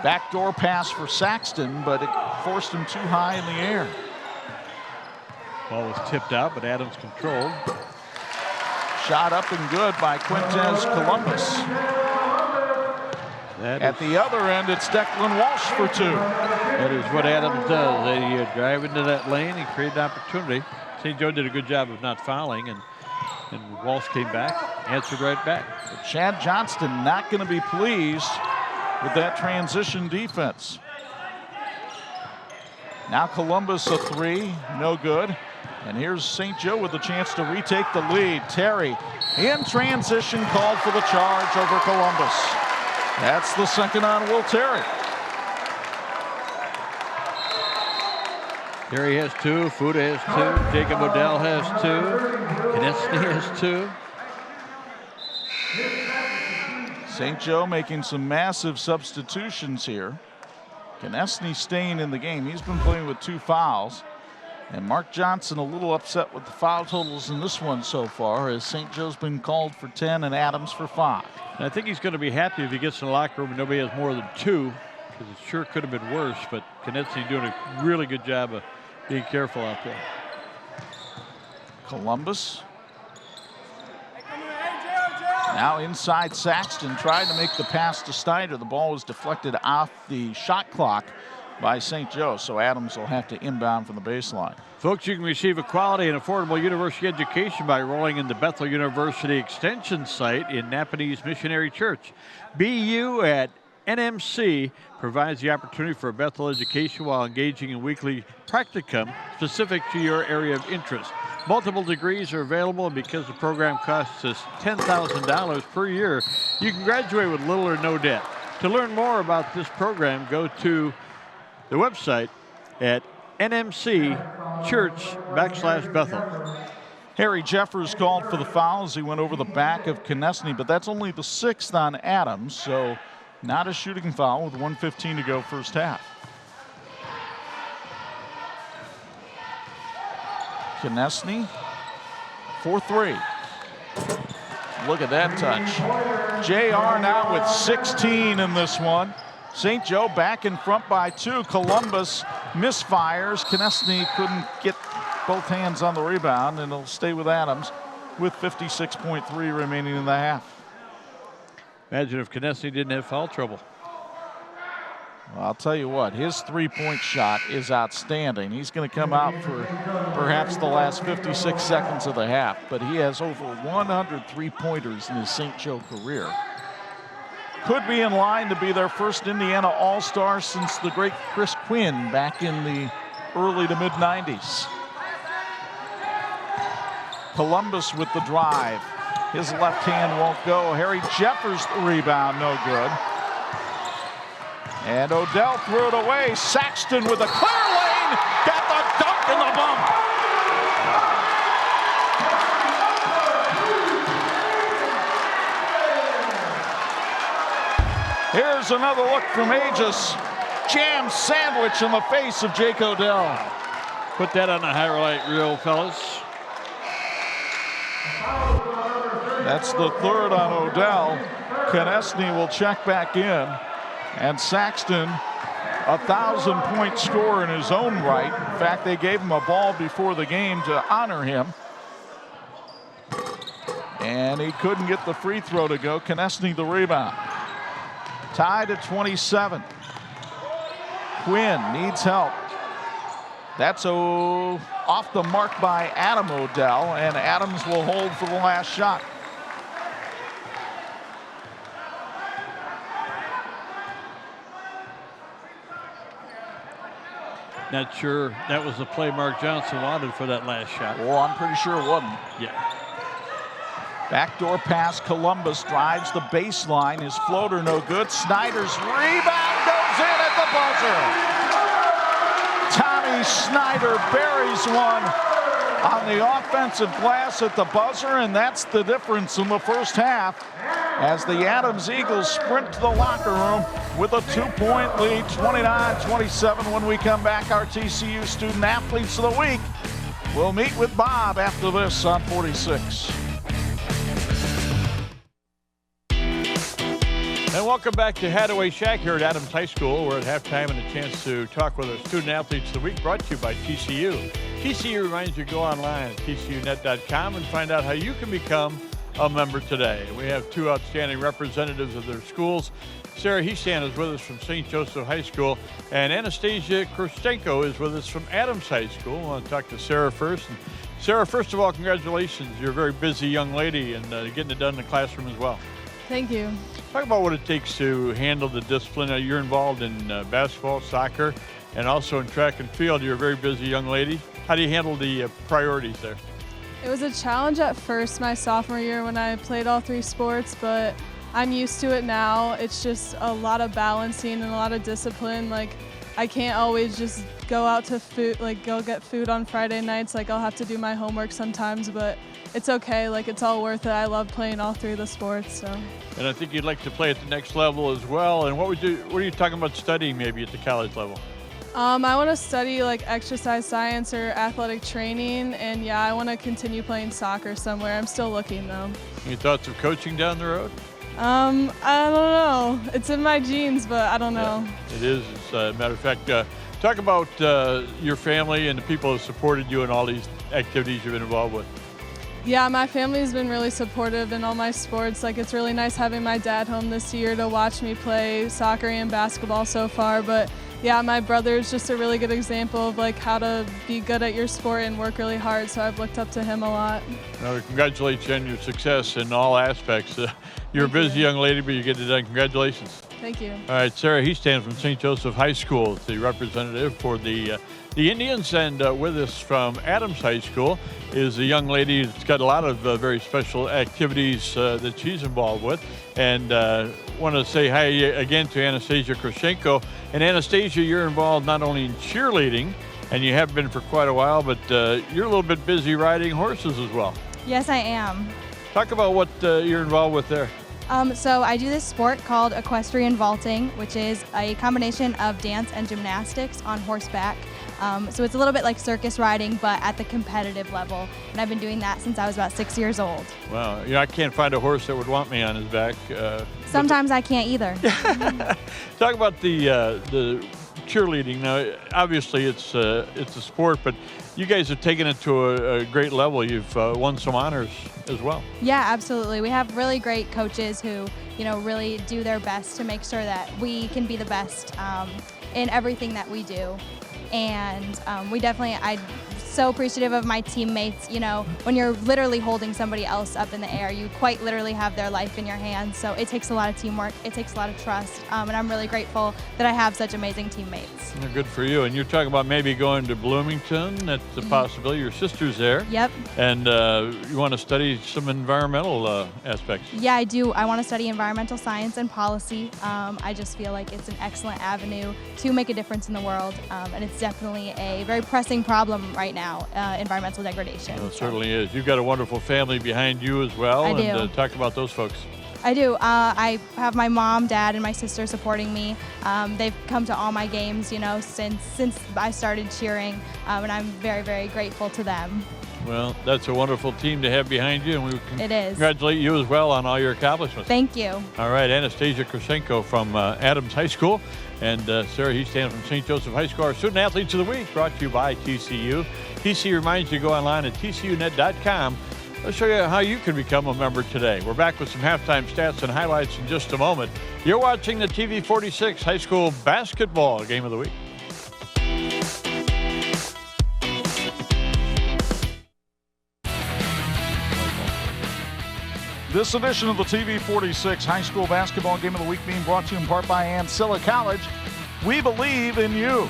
Backdoor pass for Saxton, but it forced him too high in the air. Ball was tipped out, but Adams controlled. Shot up and good by Quintez Columbus. At the other end, it's Declan Walsh for 2. That is what Adams does. They drive into that lane and create an opportunity. St. Joe did a good job of not fouling, and Walsh came back, answered right back. But Chad Johnston not going to be pleased with that transition defense. Now Columbus a 3, no good. And here's St. Joe with a chance to retake the lead. Terry in transition, called for the charge over Columbus. That's the second on Will Terry. Gary has 2, Fuda has 2, Jacob Odell has 2, Konechny has 2. St. Joe making some massive substitutions here. Konechny staying in the game. He's been playing with 2 fouls. And Mark Johnson a little upset with the foul totals in this one so far, as St. Joe's been called for 10 and Adams for 5. And I think he's going to be happy if he gets in the locker room and nobody has more than 2, because it sure could have been worse. But Konechny doing a really good job of being careful out there. Columbus now inside Saxton, trying to make the pass to Snyder. The ball was deflected off the shot clock by St. Joe, so Adams will have to inbound from the baseline. Folks, you can receive a quality and affordable university education by enrolling in the Bethel University Extension site in Napanese Missionary Church. BU at NMC provides the opportunity for a Bethel education while engaging in weekly practicum specific to your area of interest. Multiple degrees are available, and because the program costs us $10,000 per year, you can graduate with little or no debt. To learn more about this program, go to the website at nmcchurch.com/Bethel. Harry Jeffers called for the foul as he went over the back of Konechny, but that's only the 6th on Adams, so not a shooting foul with 1:15 to go first half. Konechny for 3. Look at that touch. JR now with 16 in this one. St. Joe back in front by 2. Columbus misfires. Konechny couldn't get both hands on the rebound, and it'll stay with Adams with 56.3 remaining in the half. Imagine if Konechny didn't have foul trouble. Well, I'll tell you what, his 3-point shot is outstanding. He's going to come out for perhaps the last 56 seconds of the half, but he has over 100 3-pointers in his St. Joe career. Could be in line to be their first Indiana All-Star since the great Chris Quinn back in the early to mid-90s. Columbus with the drive. His left hand won't go. Harry Jeffers the rebound, no good. And Odell threw it away. Saxton with a clear lane. Got the dunk in the bump. Here's another look from Aegis. Jam sandwich in the face of Jake Odell. Put that on the highlight reel, fellas. That's the 3rd on Odell. Konechny will check back in. And Saxton, 1,000-point scorer in his own right. In fact, they gave him a ball before the game to honor him. And he couldn't get the free throw to go. Konechny the rebound. Tied at 27. Quinn needs help. That's off the mark by Adam Odell, and Adams will hold for the last shot. Not sure that was the play Mark Johnson wanted for that last shot. Well, I'm pretty sure it wasn't. Yeah. Backdoor pass, Columbus drives the baseline. His floater no good. Snyder's rebound goes in at the buzzer. Tommy Snyder buries one on the offensive glass at the buzzer, and that's the difference in the first half as the Adams Eagles sprint to the locker room with a 2-point lead, 29-27. When we come back, our TCU Student Athletes of the Week will meet with Bob after this on 46. And welcome back to Hadaway Shack here at Adams High School. We're at halftime and a chance to talk with our Student Athletes of the Week, brought to you by TCU. TCU reminds you to go online at tcunet.com and find out how you can become a member today. We have 2 outstanding representatives of their schools. Sarah Hesan is with us from St. Joseph High School, and Anastasia Krostenko is with us from Adams High School. I want to talk to Sarah first. And Sarah, first of all, congratulations. You're a very busy young lady and getting it done in the classroom as well. Thank you. Talk about what it takes to handle the discipline. You're involved in basketball, soccer, and also in track and field. You're a very busy young lady. How do you handle the priorities there? It was a challenge at first my sophomore year when I played all 3 sports, but I'm used to it now. It's just a lot of balancing and a lot of discipline. Like, I can't always just go out to food, like go get food on Friday nights. Like I'll have to do my homework sometimes, but it's okay. Like it's all worth it. I love playing all three of the sports. So. And I think you'd like to play at the next level as well. And what are you talking about studying maybe at the college level? I want to study like exercise science or athletic training, and yeah, I want to continue playing soccer somewhere. I'm still looking though. Any thoughts of coaching down the road? I don't know. It's in my genes, but I don't know. Yeah, it is. As a matter of fact, talk about your family and the people who supported you in all these activities you've been involved with. Yeah, my family's been really supportive in all my sports. Like it's really nice having my dad home this year to watch me play soccer and basketball so far, but yeah, my brother is just a really good example of like how to be good at your sport and work really hard, so I've looked up to him a lot. Well, congratulations on your success in all aspects. You're a busy young lady, but you get it done. Congratulations. Thank you. All right, Sarah Heastan from St. Joseph High School, the representative for the Indians, and with us from Adams High School is a young lady that's got a lot of very special activities that she's involved with. And want to say hi again to Anastasia Krushenko. And Anastasia, you're involved not only in cheerleading, and you have been for quite a while, but you're a little bit busy riding horses as well. Yes, I am. Talk about what you're involved with there. So I do this sport called equestrian vaulting, which is a combination of dance and gymnastics on horseback. So it's a little bit like circus riding, but at the competitive level. And I've been doing that since I was about 6 years old. Wow, I can't find a horse that would want me on his back. Sometimes I can't either. Talk about the cheerleading. Now, obviously it's a sport, but you guys have taken it to a great level. You've won some honors as well. Yeah, absolutely. We have really great coaches who, really do their best to make sure that we can be the best in everything that we do. And I'm so appreciative of my teammates. When you're literally holding somebody else up in the air, you quite literally have their life in your hands. So it takes a lot of teamwork. It takes a lot of trust. And I'm really grateful that I have such amazing teammates. Good for you. And you're talking about maybe going to Bloomington. That's a possibility. Your sister's there. Yep. And you want to study some environmental aspects. Yeah, I do. I want to study environmental science and policy. I just feel like it's an excellent avenue to make a difference in the world. And it's definitely a very pressing problem right now. Environmental degradation. It certainly is. You've got a wonderful family behind you as well. I do. And talk about those folks. I do. I have my mom, dad, and my sister supporting me. They've come to all my games, since I started cheering, and I'm very, very grateful to them. Well, that's a wonderful team to have behind you, and we congratulate you as well on all your accomplishments. Thank you. All right, Anastasia Krushenko from Adams High School, and Sarah Heastan from St. Joseph High School, our Student Athletes of the Week, brought to you by TCU. TCU reminds you to go online at tcunet.com. Let's show you how you can become a member today. We're back with some halftime stats and highlights in just a moment. You're watching the TV 46 High School Basketball Game of the Week. This edition of the TV 46 High School Basketball Game of the Week being brought to you in part by Ancilla College. We believe in you.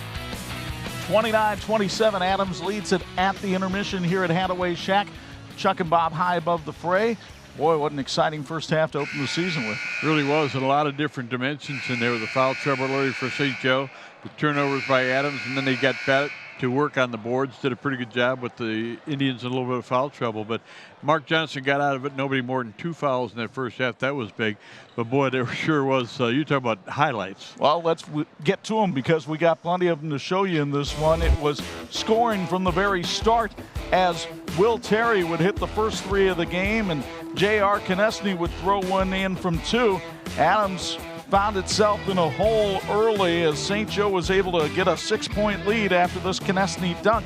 29-27, Adams leads it at the intermission here at Hadaway Shack. Chuck and Bob high above the fray. Boy, what an exciting first half to open the season with. Really was, and a lot of different dimensions in there with the foul trouble early for St. Joe, the turnovers by Adams, and then they got back to work on the boards, did a pretty good job with the Indians in a little bit of foul trouble. But Mark Johnson got out of it, nobody more than 2 fouls in that first half. That was big. But boy, there sure was, you talk about highlights. Well, let's get to them because we got plenty of them to show you in this one. It was scoring from the very start as Will Terry would hit the first 3 of the game and J.R. Konechny would throw one in from 2. Adams found itself in a hole early as St. Joe was able to get a 6-point lead after this Konechny dunk.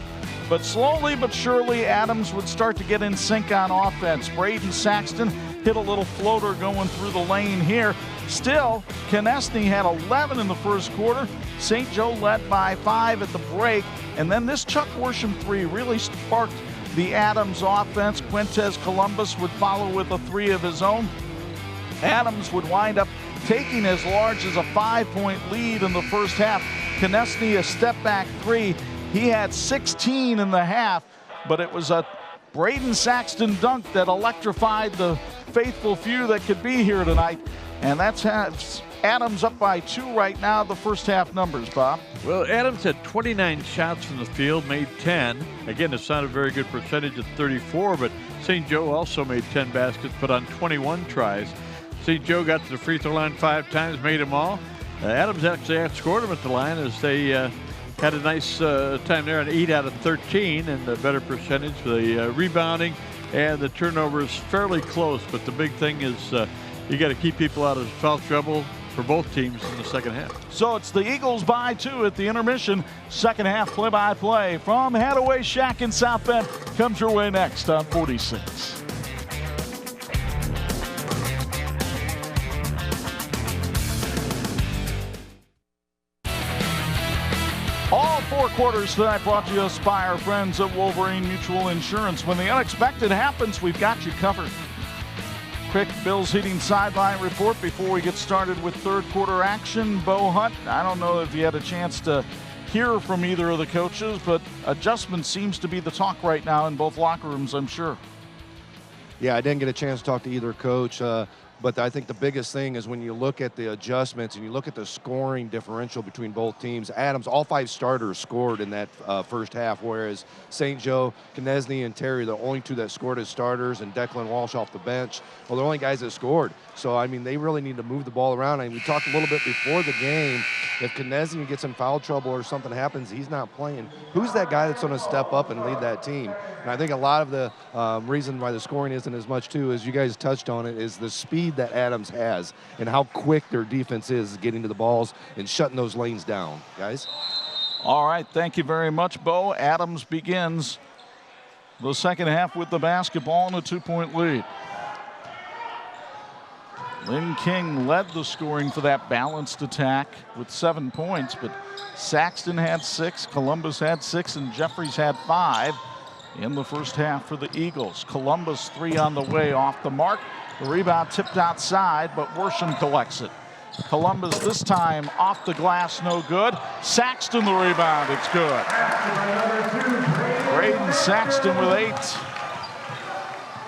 But slowly but surely, Adams would start to get in sync on offense. Braden Saxton hit a little floater going through the lane here. Still, Konechny had 11 in the first quarter. St. Joe led by 5 at the break. And then this Chuck Worsham 3 really sparked the Adams offense. Quintez Columbus would follow with a 3 of his own. Adams would wind up taking as large as a 5-point lead in the first half. Konechny a step-back 3. He had 16 in the half, but it was a Braden Saxton dunk that electrified the faithful few that could be here tonight. And that's Adams up by 2 right now. The first half numbers, Bob. Well, Adams had 29 shots from the field, made 10. Again, it's not a very good percentage at 34, but St. Joe also made 10 baskets, but on 21 tries. St. Joe got to the free throw line 5 times, made them all. Adams actually outscored them at the line as they had a nice time there on 8 out of 13 and a better percentage. The rebounding and the turnover is fairly close, but the big thing is you got to keep people out of foul trouble for both teams in the second half. So it's the Eagles by 2 at the intermission. Second half play-by-play from Hadaway Shack in South Bend comes your way next on 46. All 4 quarters tonight brought to you by our friends at Wolverine Mutual Insurance. When the unexpected happens, we've got you covered. Quick Bills Heating sideline report before we get started with third quarter action. Bo Hunt, I don't know if you had a chance to hear from either of the coaches, but adjustment seems to be the talk right now in both locker rooms, I'm sure. Yeah, I didn't get a chance to talk to either coach. But I think the biggest thing is when you look at the adjustments and you look at the scoring differential between both teams. Adams, all 5 starters scored in that first half, whereas St. Joe, Knesny, and Terry, the only 2 that scored as starters, and Declan Walsh off the bench, well, they're the only guys that scored. So, I mean, they really need to move the ball around. And we talked a little bit before the game. If Knesny gets in foul trouble or something happens, he's not playing. Who's that guy that's going to step up and lead that team? And I think a lot of the reason why the scoring isn't as much, too, as you guys touched on it, is the speed that Adams has and how quick their defense is getting to the balls and shutting those lanes down, guys. All right, thank you very much, Bo. Adams begins the second half with the basketball and a 2-point lead. Lynn King led the scoring for that balanced attack with 7 points, but Saxton had 6, Columbus had 6, and Jeffries had 5 in the first half for the Eagles. Columbus 3 on the way off the mark. The rebound tipped outside, but Worsham collects it. Columbus this time off the glass, no good. Saxton the rebound, it's good. Braden Saxton with 8.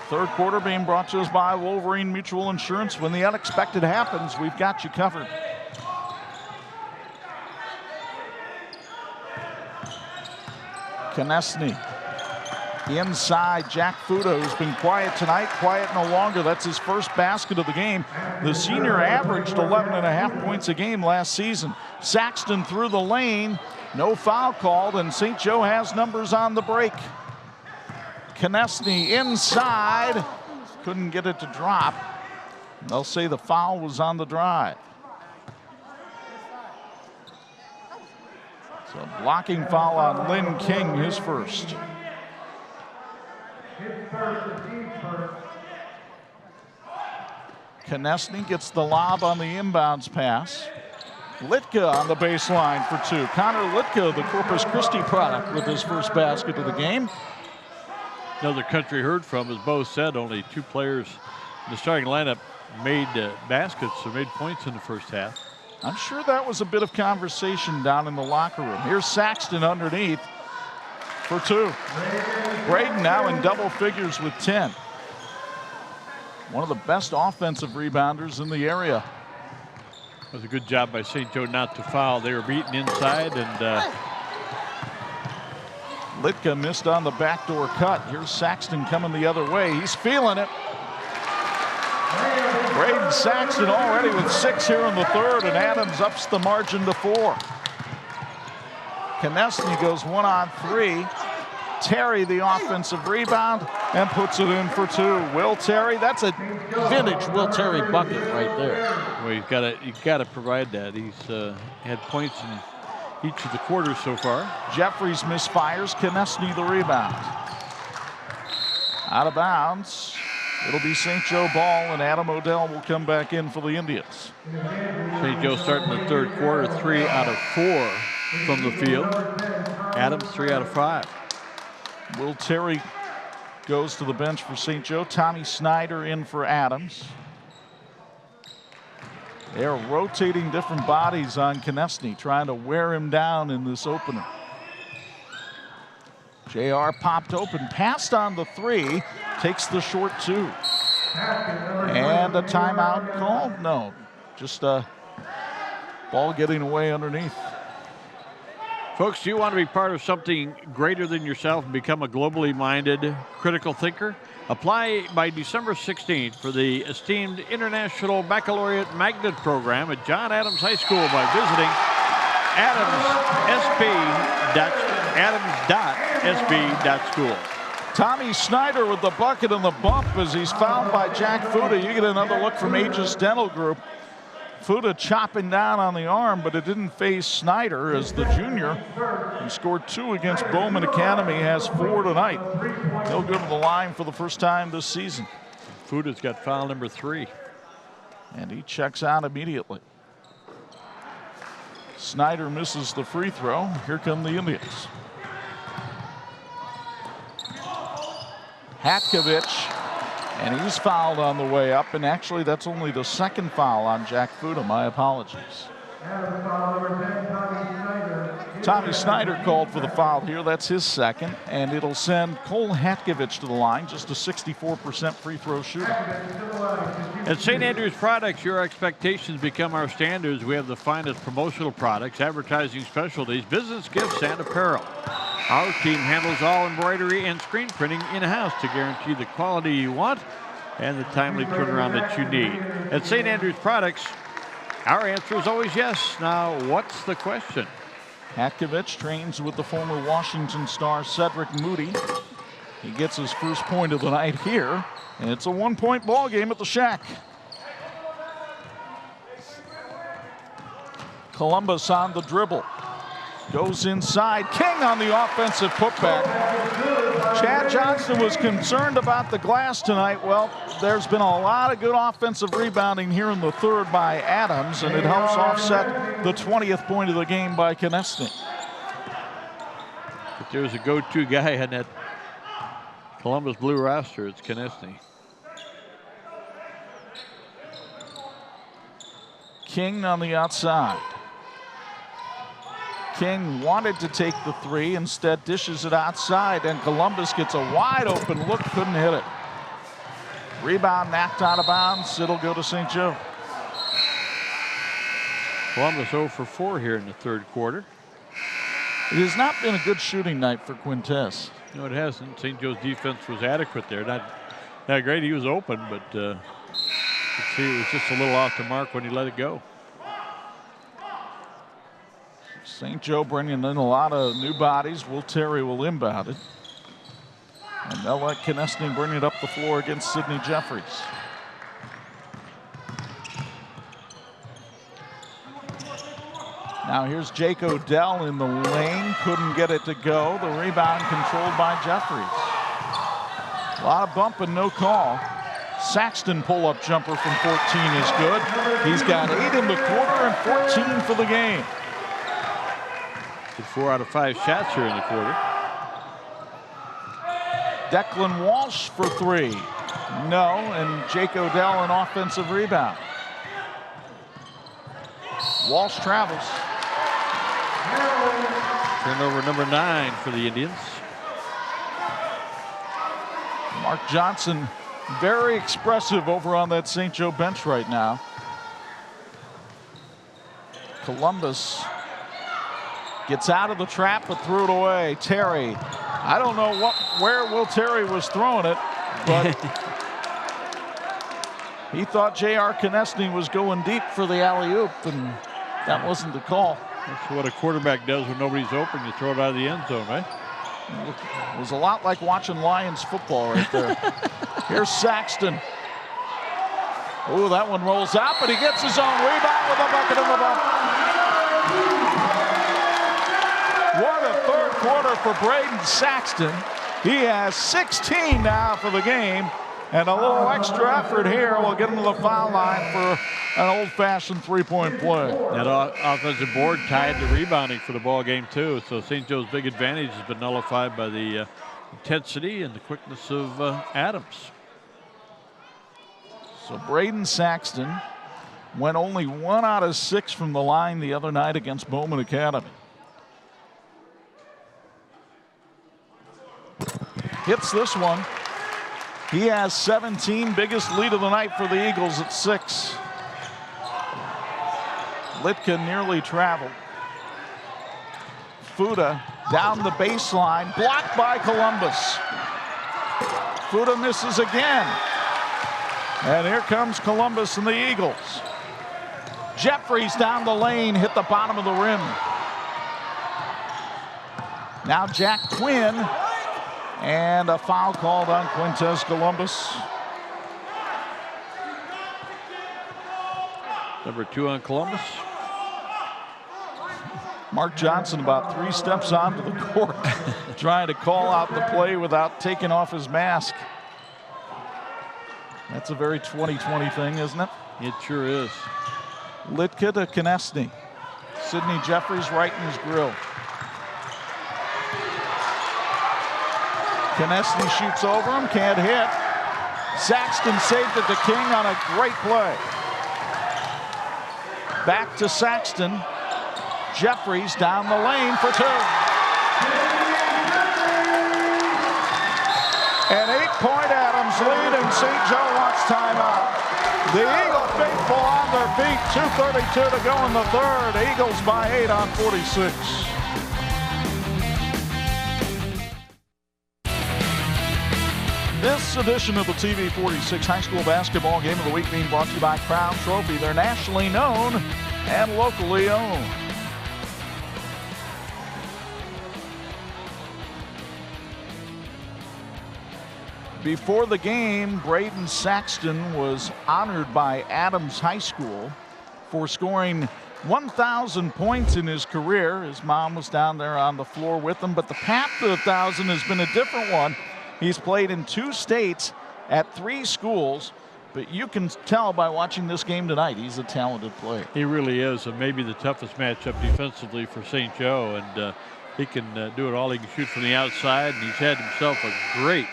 Third quarter being brought to us by Wolverine Mutual Insurance. When the unexpected happens, we've got you covered. Knesny inside. Jack Fudo, who's been quiet tonight, quiet no longer. That's his first basket of the game. The senior averaged 11.5 points a game last season. Saxton through the lane, no foul called, and St. Joe has numbers on the break. Knesny inside, couldn't get it to drop. They'll say the foul was on the drive. So blocking foul on Lynn King, his first. Knesny gets the lob on the inbounds pass. Litka on the baseline for 2. Connor Litka, the Corpus Christi product, with his first basket of the game. Another country heard from, as Bo said, only 2 players in the starting lineup made baskets or made points in the first half. I'm sure that was a bit of conversation down in the locker room. Here's Saxton underneath for 2. Braden now in double figures with 10. One of the best offensive rebounders in the area. It was a good job by St. Joe not to foul. They were beaten inside, and Litka missed on the backdoor cut. Here's Saxton coming the other way. He's feeling it. Braden Saxton already with 6 here in the third, and Adams ups the margin to 4. Knesny goes 1 on 3. Terry the offensive rebound and puts it in for 2. Will Terry, that's a vintage Will Terry bucket right there. Well, you've got to provide that. He's had points in each of the quarters so far. Jeffries misfires. Knesny the rebound. Out of bounds. It'll be St. Joe ball, and Adam Odell will come back in for the Indians. St. Joe starting the third quarter, 3 out of 4 from the field. Adams 3 out of 5. Will Terry goes to the bench for St. Joe. Tommy Snyder in for Adams. They're rotating different bodies on Knesny, trying to wear him down in this opener. JR popped open, passed on the 3, takes the short 2. And a timeout called? No, just a Ball getting away underneath. Folks, do you want to be part of something greater than yourself and become a globally minded critical thinker? Apply by December 16th for the esteemed International Baccalaureate Magnet Program at John Adams High School by visiting adams.sb.school. Tommy Snyder with the bucket and the bump as he's fouled by Jack Fuda. You get another look from Aegis Dental Group. Fuda chopping down on the arm, but it didn't phase Snyder as the junior. He scored 2 against Bowman Academy, has 4 tonight. He'll go to the line for the first time this season. Fuda's got foul number 3. And he checks out immediately. Snyder misses the free throw. Here come the Indians. Hatkovich, and he's fouled on the way up, and actually that's only the second foul on Jack Fuda. My apologies. Tommy Snyder called for the foul here. That's his second, and it'll send Cole Hatkovich to the line, just a 64% free throw shooter. At St. Andrews Products, your expectations become our standards. We have the finest promotional products, advertising specialties, business gifts, and apparel. Our team handles all embroidery and screen printing in-house to guarantee the quality you want and the timely turnaround that you need. At St. Andrews Products, our answer is always yes. Now, what's the question? Hatkovich trains with the former Washington star Cedric Moody. He gets his first point of the night here, and it's a 1-point ball game at the Shack. Columbus on the dribble. Goes inside. King on the offensive putback. Chad Johnston was concerned about the glass tonight. Well, there's been a lot of good offensive rebounding here in the third by Adams, and it helps offset the 20th point of the game by Konechny. If there's a go-to guy on that Columbus Blue roster, it's Konechny. King on the outside. King wanted to take the 3, instead dishes it outside, and Columbus gets a wide open look, couldn't hit it. Rebound knocked out of bounds. It'll go to St. Joe. Columbus 0 for 4 here in the third quarter. It has not been a good shooting night for Quintez. No, it hasn't. St. Joe's defense was adequate there. Not great. He was open, but you could see it was just a little off the mark when he let it go. St. Joe bringing in a lot of new bodies. Will Terry will inbound it. And they'll let Konechny bring it up the floor against Sidney Jeffries. Now here's Jake Odell in the lane. Couldn't get it to go. The rebound controlled by Jeffries. A lot of bump and no call. Saxton pull-up jumper from 14 is good. He's got 8 in the quarter and 14 for the game. 4 out of 5 shots here in the quarter. Declan Walsh for 3. No, and Jake Odell an offensive rebound. Walsh travels. Turnover number 9 for the Indians. Mark Johnson very expressive over on that St. Joe bench right now. Columbus gets out of the trap but threw it away. Terry, I don't know where Will Terry was throwing it, but he thought J.R. Konechny was going deep for the alley-oop, and that wasn't the call. That's what a quarterback does when nobody's open. You throw it out of the end zone, right? It was a lot like watching Lions football right there. Here's Saxton. Oh, that one rolls out, but he gets his own rebound with a bucket in the bump. What a third quarter for Braden Saxton. He has 16 now for the game, and a little extra effort here will get him to the foul line for an old-fashioned three-point play. That offensive board tied the rebounding for the ball game too, so St. Joe's big advantage has been nullified by the intensity and the quickness of Adams. So Braden Saxton went only 1 out of 6 from the line the other night against Bowman Academy. Hits this one. He has 17, biggest lead of the night for the Eagles at 6. Litka nearly traveled. Fuda down the baseline, blocked by Columbus. Fuda misses again. And here comes Columbus and the Eagles. Jeffries down the lane, hit the bottom of the rim. Now Jack Quinn, and a foul called on Quintez Columbus. Number 2 on Columbus. Mark Johnson about 3 steps onto the court, trying to call out the play without taking off his mask. That's a very 2020 thing, isn't it? It sure is. Litka to Konechny. Sidney Jeffries right in his grill. Konechny shoots over him, can't hit. Saxton saved it to King on a great play. Back to Saxton. Jeffries down the lane for 2. An 8-point Adams lead, and St. Joe wants timeout. The Eagle faithful on their feet. 2:32 to go in the third. Eagles by 8 on 46. This edition of the TV 46 High School Basketball Game of the Week being brought to you by Crown Trophy. They're nationally known and locally owned. Before the game, Braden Saxton was honored by Adams High School for scoring 1,000 points in his career. His mom was down there on the floor with him, but the path to 1,000 has been a different one. He's played in 2 states at 3 schools, but you can tell by watching this game tonight, he's a talented player. He really is, and maybe the toughest matchup defensively for St. Joe, and he can do it all. He can shoot from the outside, and he's had himself a great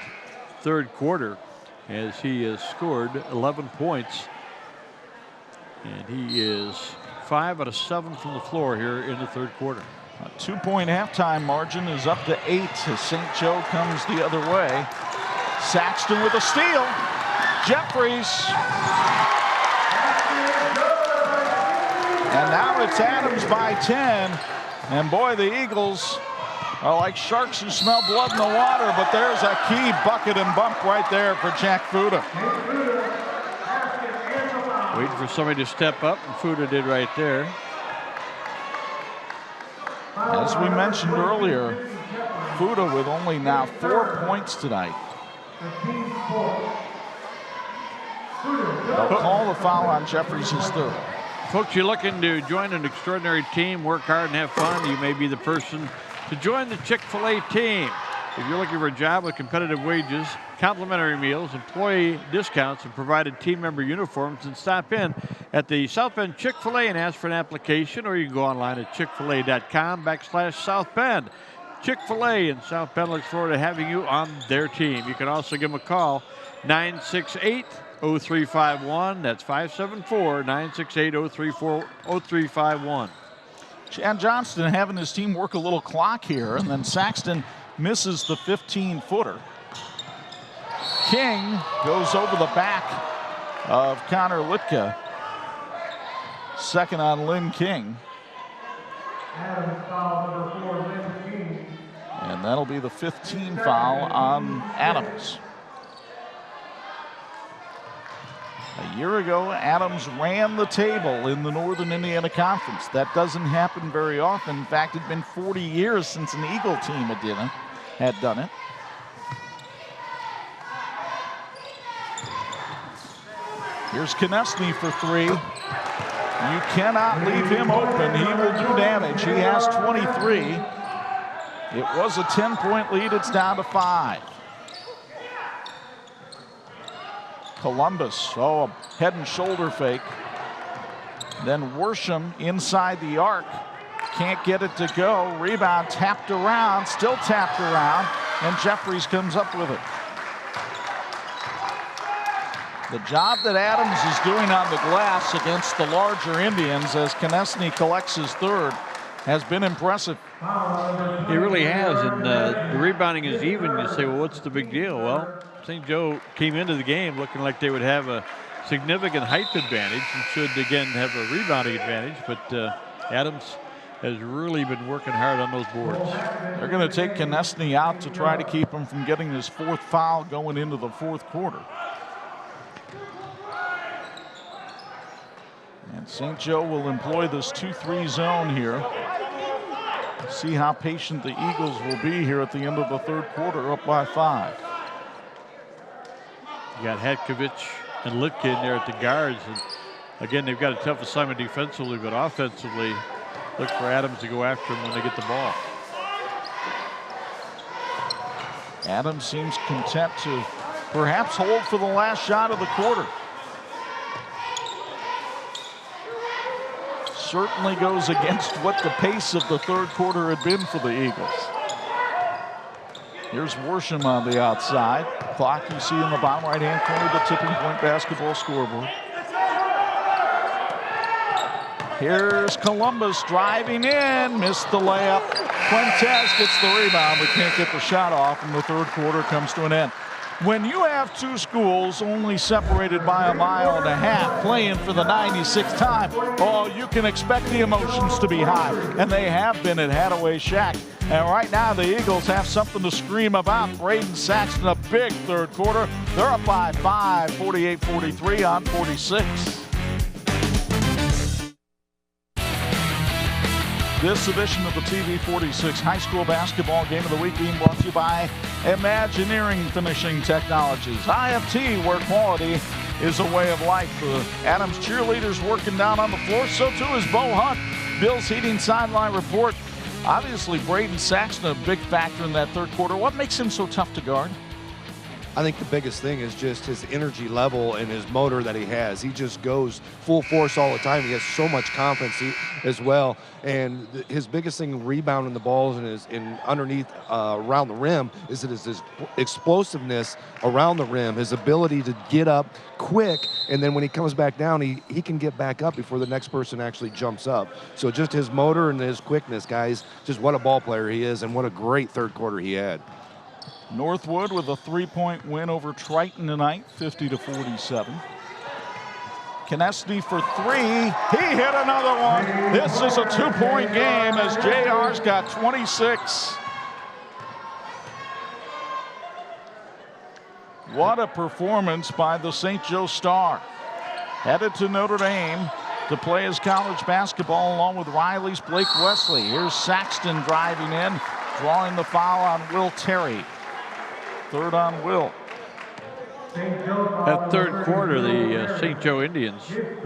third quarter as he has scored 11 points, and he is 5 out of 7 from the floor here in the third quarter. A 2-point halftime margin is up to 8 as St. Joe comes the other way. Saxton with a steal. Jeffries. And now it's Adams by 10. And boy, the Eagles are like sharks who smell blood in the water, but there's a key bucket and bump right there for Jack Fuda. Waiting for somebody to step up, and Fuda did right there. As we mentioned earlier, Fuda with only now 4 points tonight. They'll call the foul on Jeffries' third. Folks, you're looking to join an extraordinary team, work hard and have fun. You may be the person to join the Chick-fil-A team. If you're looking for a job with competitive wages, complimentary meals, employee discounts, and provided team member uniforms, then stop in at the South Bend Chick-fil-A and ask for an application, or you can go online at chickfil-a.com/South Bend. Chick-fil-A in South Bend looks forward to having you on their team. You can also give them a call, 968-0351. That's 574-968-0351. Chad Johnston having his team work a little clock here, and then Saxton misses the 15-footer. King goes over the back of Connor Litka. Second on Lynn King. And that'll be the 15th foul on Adams. A year ago, Adams ran the table in the Northern Indiana Conference. That doesn't happen very often. In fact, it'd been 40 years since an Eagle team had done it. Here's Konechny for 3. You cannot leave him open. He will do damage. He has 23. It was a 10-point lead. It's down to 5. Columbus, a head and shoulder fake. Then Worsham inside the arc. Can't get it to go. Rebound tapped around, still tapped around, and Jeffries comes up with it. The job that Adams is doing on the glass against the larger Indians as Konechny collects his third has been impressive. He really has, and the rebounding is even. You say, well, what's the big deal? Well, St. Joe came into the game looking like they would have a significant height advantage and should again have a rebounding advantage, but Adams has really been working hard on those boards. They're going to take Konechny out to try to keep him from getting his 4th foul going into the 4th quarter. And St. Joe will employ this 2-3 zone here. See how patient the Eagles will be here at the end of the 3rd quarter, up by 5. You got Hatkovich and Litka in there at the guards. And again, they've got a tough assignment defensively, but offensively, look for Adams to go after him when they get the ball. Adams seems content to perhaps hold for the last shot of the quarter. Certainly goes against what the pace of the 3rd quarter had been for the Eagles. Here's Worsham on the outside. Clock you see in the bottom right-hand corner of the tipping point basketball scoreboard. Here's Columbus driving in, missed the layup. Quintez gets the rebound, but can't get the shot off, and the 3rd quarter comes to an end. When you have 2 schools only separated by 1.5 miles playing for the 96th time, oh, you can expect the emotions to be high, and they have been at Hadaway Shack. And right now the Eagles have something to scream about. Braden Saxton, a big 3rd quarter. They're up by 5, 48-43 on 46. This edition of the TV 46 High School Basketball Game of the Week being brought to you by Imagineering Finishing Technologies. IFT, where quality is a way of life. The Adams cheerleaders working down on the floor. So too is Bo Hunt. Bill's Heating sideline report. Obviously, Braden Saxton, a big factor in that 3rd quarter. What makes him so tough to guard? I think the biggest thing is just his energy level and his motor that he has. He just goes full force all the time. He has so much confidence as well. And his biggest thing rebounding the balls and underneath around the rim is his explosiveness around the rim, his ability to get up quick, and then when he comes back down, he can get back up before the next person actually jumps up. So just his motor and his quickness, guys, just what a ball player he is, and what a great 3rd quarter he had. Northwood with a 3-point win over Triton tonight, 50-47. Konechny for 3. He hit another one. This is a 2-point game as JR's got 26. What a performance by the St. Joe Star. Headed to Notre Dame to play his college basketball along with Riley's Blake Wesley. Here's Saxton driving in, drawing the foul on Will Terry. 3rd on Will. That 3rd quarter, the St. Joe Indians. Here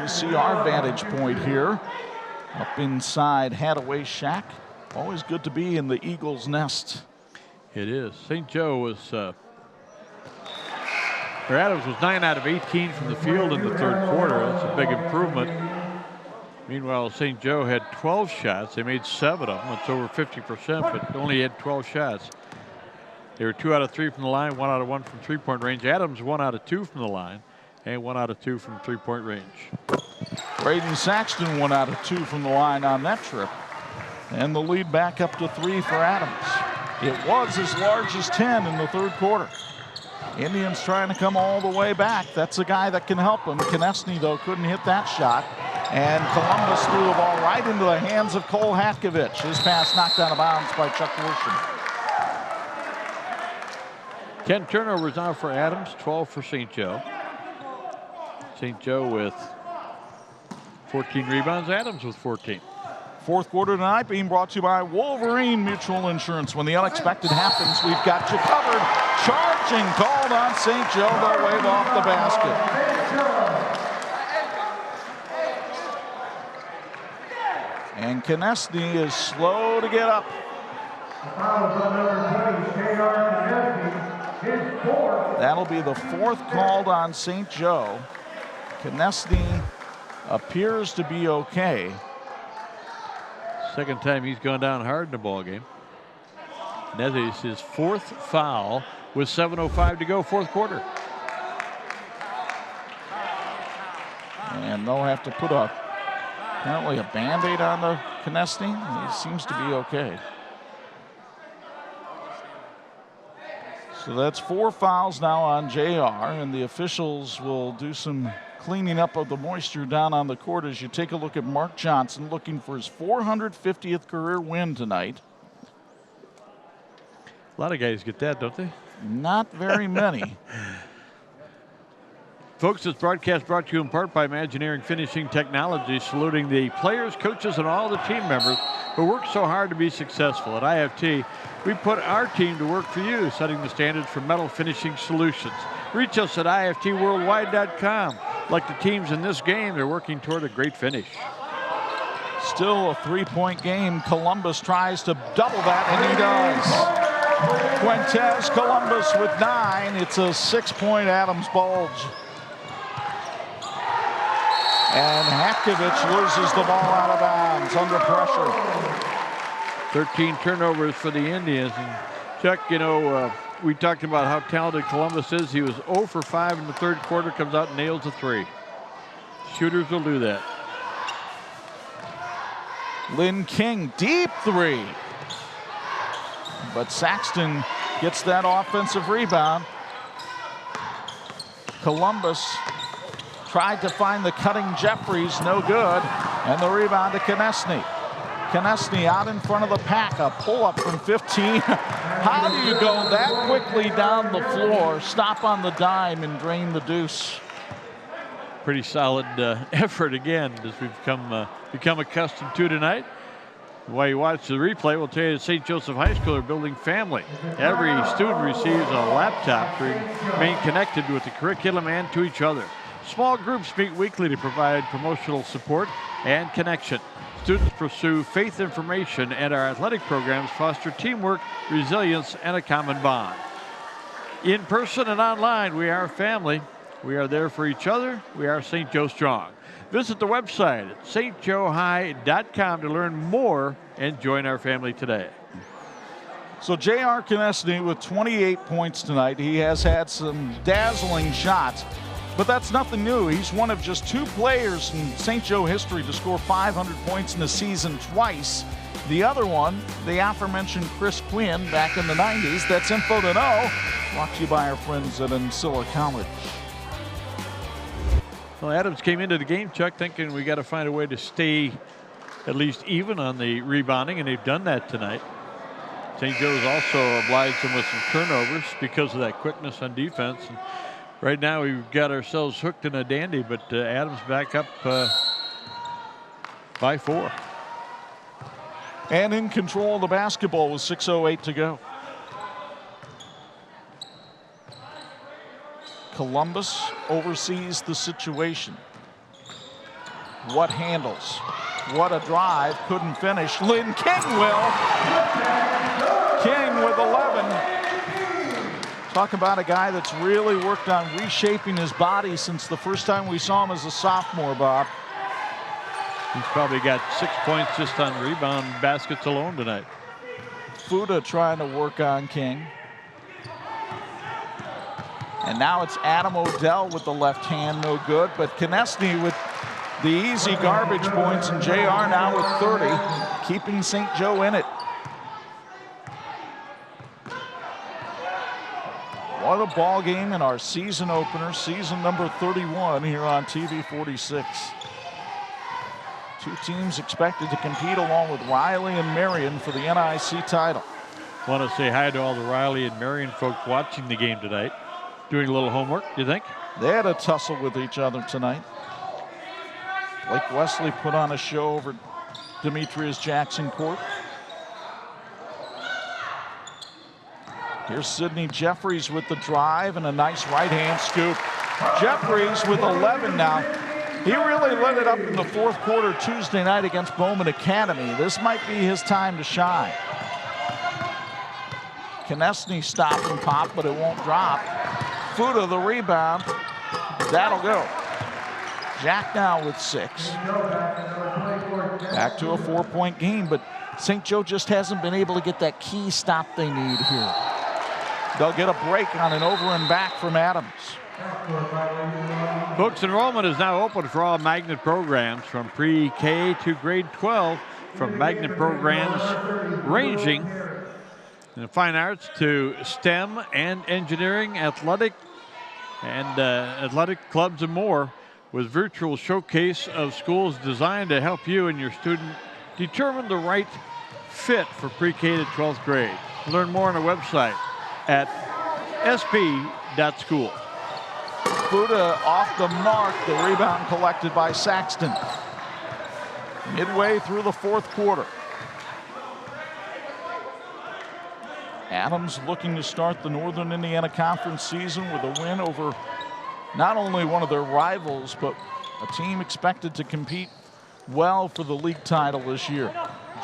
you see our vantage point here. Up inside Hadaway Shack. Always good to be in the Eagles' nest. It is. St. Joe was, Adams was 9 out of 18 from the field in the 3rd quarter. That's a big improvement. Meanwhile, St. Joe had 12 shots. They made 7 of them. It's over 50%, but only had 12 shots. They were 2 out of 3 from the line, 1 out of 1 from 3-point range. Adams 1 out of 2 from the line, and 1 out of 2 from 3-point range. Braden Saxton 1 out of 2 from the line on that trip. And the lead back up to 3 for Adams. It was as large as 10 in the 3rd quarter. Indians trying to come all the way back. That's a guy that can help them. Konechny, though, couldn't hit that shot. And Columbus threw the ball right into the hands of Cole Hatkovich. His pass knocked out of bounds by Chuck Worsham. 10 turnovers now for Adams, 12 for St. Joe. St. Joe with 14 rebounds, Adams with 14. 4th quarter tonight being brought to you by Wolverine Mutual Insurance. When the unexpected happens, we've got you covered. Charging called on St. Joe. They'll wave off the basket. And Konechny is slow to get up. That'll be the 4th called on St. Joe. Konechny appears to be okay. 2nd time he's gone down hard in the ball game. And that is his 4th foul with 7:05 to go, 4th quarter. And they'll have to put apparently a Band-Aid on the Konechny. He seems to be okay. So that's 4 fouls now on JR, and the officials will do some cleaning up of the moisture down on the court as you take a look at Mark Johnson looking for his 450th career win tonight. A lot of guys get that, don't they? Not very many. Folks, this broadcast brought to you in part by Imagineering Finishing Technology, saluting the players, coaches, and all the team members who work so hard to be successful. At IFT, we put our team to work for you, setting the standards for metal finishing solutions. Reach us at iftworldwide.com. Like the teams in this game, they're working toward a great finish. Still a 3-point game. Columbus tries to double that, and he does. Fuentes Columbus with 9. It's a 6-point Adams bulge. And Haktovich loses the ball out of bounds under pressure. 13 turnovers for the Indians. And Chuck, you know, we talked about how talented Columbus is. He was 0 for 5 in the third quarter, comes out and nails a 3. Shooters will do that. Lynn King, deep 3. But Saxton gets that offensive rebound. Columbus tried to find the cutting Jeffries, no good. And the rebound to Konechny. Konechny out in front of the pack, a pull-up from 15. How do you go that quickly down the floor, stop on the dime, and drain the deuce? Pretty solid effort again, as we've become accustomed to tonight. While you watch the replay, we'll tell you that St. Joseph High School are building family. Every student receives a laptop to remain connected with the curriculum and to each other. Small groups meet weekly to provide promotional support and connection. Students pursue faith information, and our athletic programs foster teamwork, resilience, and a common bond. In person and online, we are family. We are there for each other. We are St. Joe Strong. Visit the website at stjoehigh.com to learn more and join our family today. So J.R. Konechny with 28 points tonight. He has had some dazzling shots, but that's nothing new. He's one of just 2 players in St. Joe history to score 500 points in a season twice. The other one, the aforementioned Chris Quinn back in the 90s. That's Info to Know, brought to you by our friends at Ancilla College. Well, Adams came into the game, Chuck, thinking we got to find a way to stay at least even on the rebounding, and they've done that tonight. St. Joe's also obliged them with some turnovers because of that quickness on defense. And right now we've got ourselves hooked in a dandy, but Adams back up by 4. And in control of the basketball with 6:08 to go. Columbus oversees the situation. What handles? What a drive. Couldn't finish. Lynn King will. King with 11. Talk about a guy that's really worked on reshaping his body since the first time we saw him as a sophomore, Bob. He's probably got 6 points just on rebound baskets alone tonight. Fuda trying to work on King. And now it's Adam Odell with the left hand, no good. But Konechny with the easy garbage points, and JR now with 30, keeping St. Joe in it. What a ball game in our season opener, season number 31 here on TV 46. 2 teams expected to compete along with Riley and Marion for the NIC title. Want to say hi to all the Riley and Marion folks watching the game tonight. Doing a little homework, do you think? They had a tussle with each other tonight. Blake Wesley put on a show over Demetrius Jackson Court. Here's Sidney Jeffries with the drive and a nice right-hand scoop. Jeffries with 11 now. He really lit it up in the 4th quarter Tuesday night against Bowman Academy. This might be his time to shine. Konechny stop and pop, but it won't drop. Fuda the rebound. That'll go. Jack now with 6. Back to a 4-point game, but St. Joe just hasn't been able to get that key stop they need here. They'll get a break on an over and back from Adams. Folks, enrollment is now open for all magnet programs from pre-K to grade 12, from magnet programs ranging and the fine arts to STEM and engineering, athletic clubs and more, with virtual showcase of schools designed to help you and your student determine the right fit for pre-K to 12th grade. Learn more on our website at sp.school. Fuda off the mark. The rebound collected by Saxton. Midway through the fourth quarter. Adams looking to start the Northern Indiana Conference season with a win over not only one of their rivals, but a team expected to compete well for the league title this year.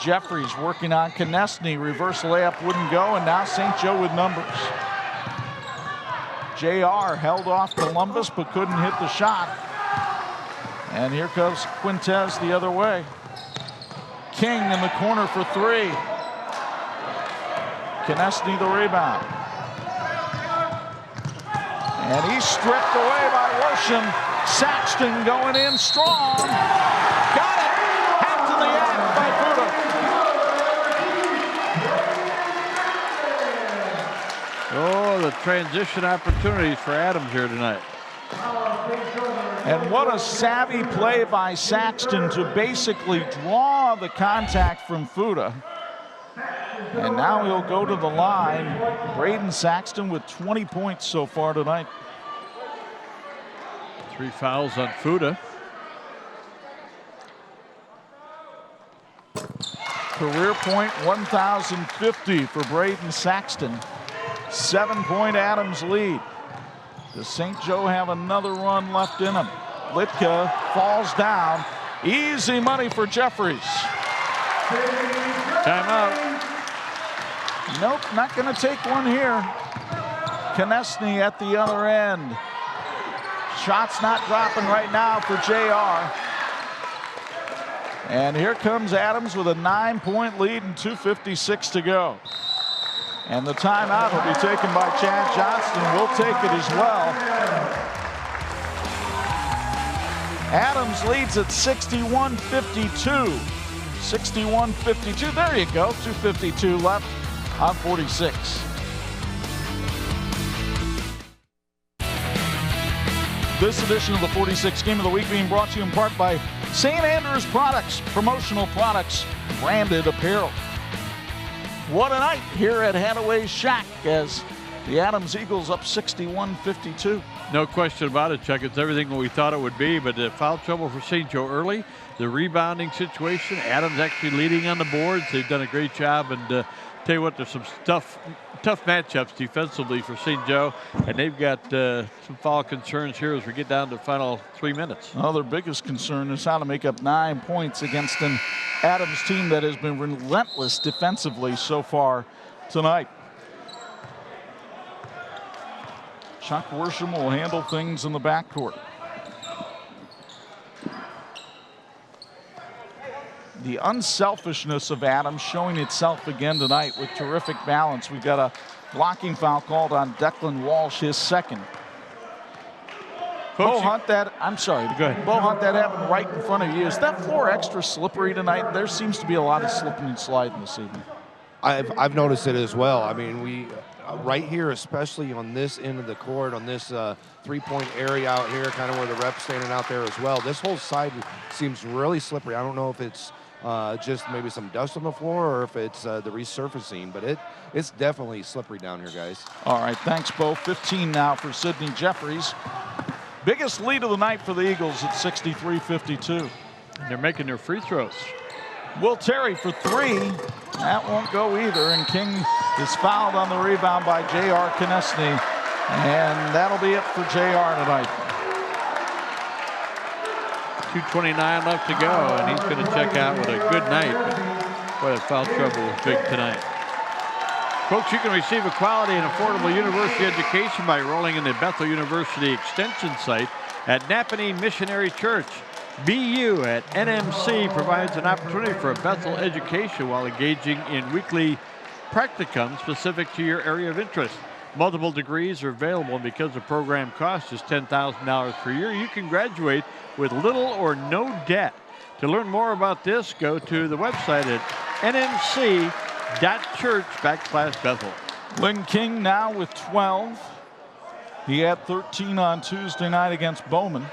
Jeffries working on Konechny. Reverse layup wouldn't go, and now St. Joe with numbers. JR held off Columbus but couldn't hit the shot. And here comes Quintez the other way. King in the corner for three. Konechny the rebound. And he's stripped away by Worsham. Saxton going in strong. Got it. Half to the act by Fuda. Oh, the transition opportunities for Adams here tonight. And what a savvy play by Saxton to basically draw the contact from Fuda. And now he'll go to the line. Braden Saxton with 20 points so far tonight. 3 fouls on Fuda. Career point 1,050 for Braden Saxton. 7-point Adams lead. Does St. Joe have another run left in him? Litka falls down. Easy money for Jeffries. Timeout. Nope, not going to take one here. Konechny at the other end. Shots not dropping right now for JR. And here comes Adams with a 9-point lead and 2:56 to go. And the timeout will be taken by Chad Johnston. We'll take it as well. Adams leads at 61-52. 61-52. There you go. 2:52 left on 46. This edition of the 46 Game of the Week being brought to you in part by St. Andrews Products, promotional products, branded apparel. What a night here at Hadaway's Shack as the Adams Eagles up 61-52. No question about it, Chuck. It's everything we thought it would be, but foul trouble for St. Joe early. The rebounding situation, Adams actually leading on the boards. They've done a great job, and tell you what, there's some tough matchups defensively for St. Joe, and they've got some foul concerns here as we get down to the final 3 minutes. Well, their biggest concern is how to make up 9 points against an Adams team that has been relentless defensively so far tonight. Chuck Worsham will handle things in the backcourt. The unselfishness of Adams showing itself again tonight with terrific balance. We've got a blocking foul called on Declan Walsh, his second. Bo Hunt, I'm sorry. Go ahead. Bo Hunt, that happened right in front of you. Is that floor extra slippery tonight? There seems to be a lot of slipping and sliding this evening. I've noticed it as well. I mean, we right here, especially on this end of the court, on this three-point area out here, kind of where the ref's standing out there as well. This whole side seems really slippery. I don't know if it's just maybe some dust on the floor or if it's the resurfacing, but it's definitely slippery down here, guys. All right, thanks, Bo. 15 now for Sidney Jeffries. Biggest lead of the night for the Eagles at 63-52. They're making their free throws. Will Terry for three. That won't go either, and King is fouled on the rebound by J.R. Konechny, and that'll be it for J.R. tonight. 2:29 left to go, and he's going to check out with a good night. But boy, that foul trouble was big tonight. Folks, you can receive a quality and affordable university education by enrolling in the Bethel University Extension site at Napanee Missionary Church. BU at NMC provides an opportunity for a Bethel education while engaging in weekly practicum specific to your area of interest. Multiple degrees are available, and because the program cost is $10,000 per year, you can graduate with little or no debt. To learn more about this, go to the website at nmc.edu. whme.church/Bethel. Lynn King now with 12. He had 13 on Tuesday night against Bowman.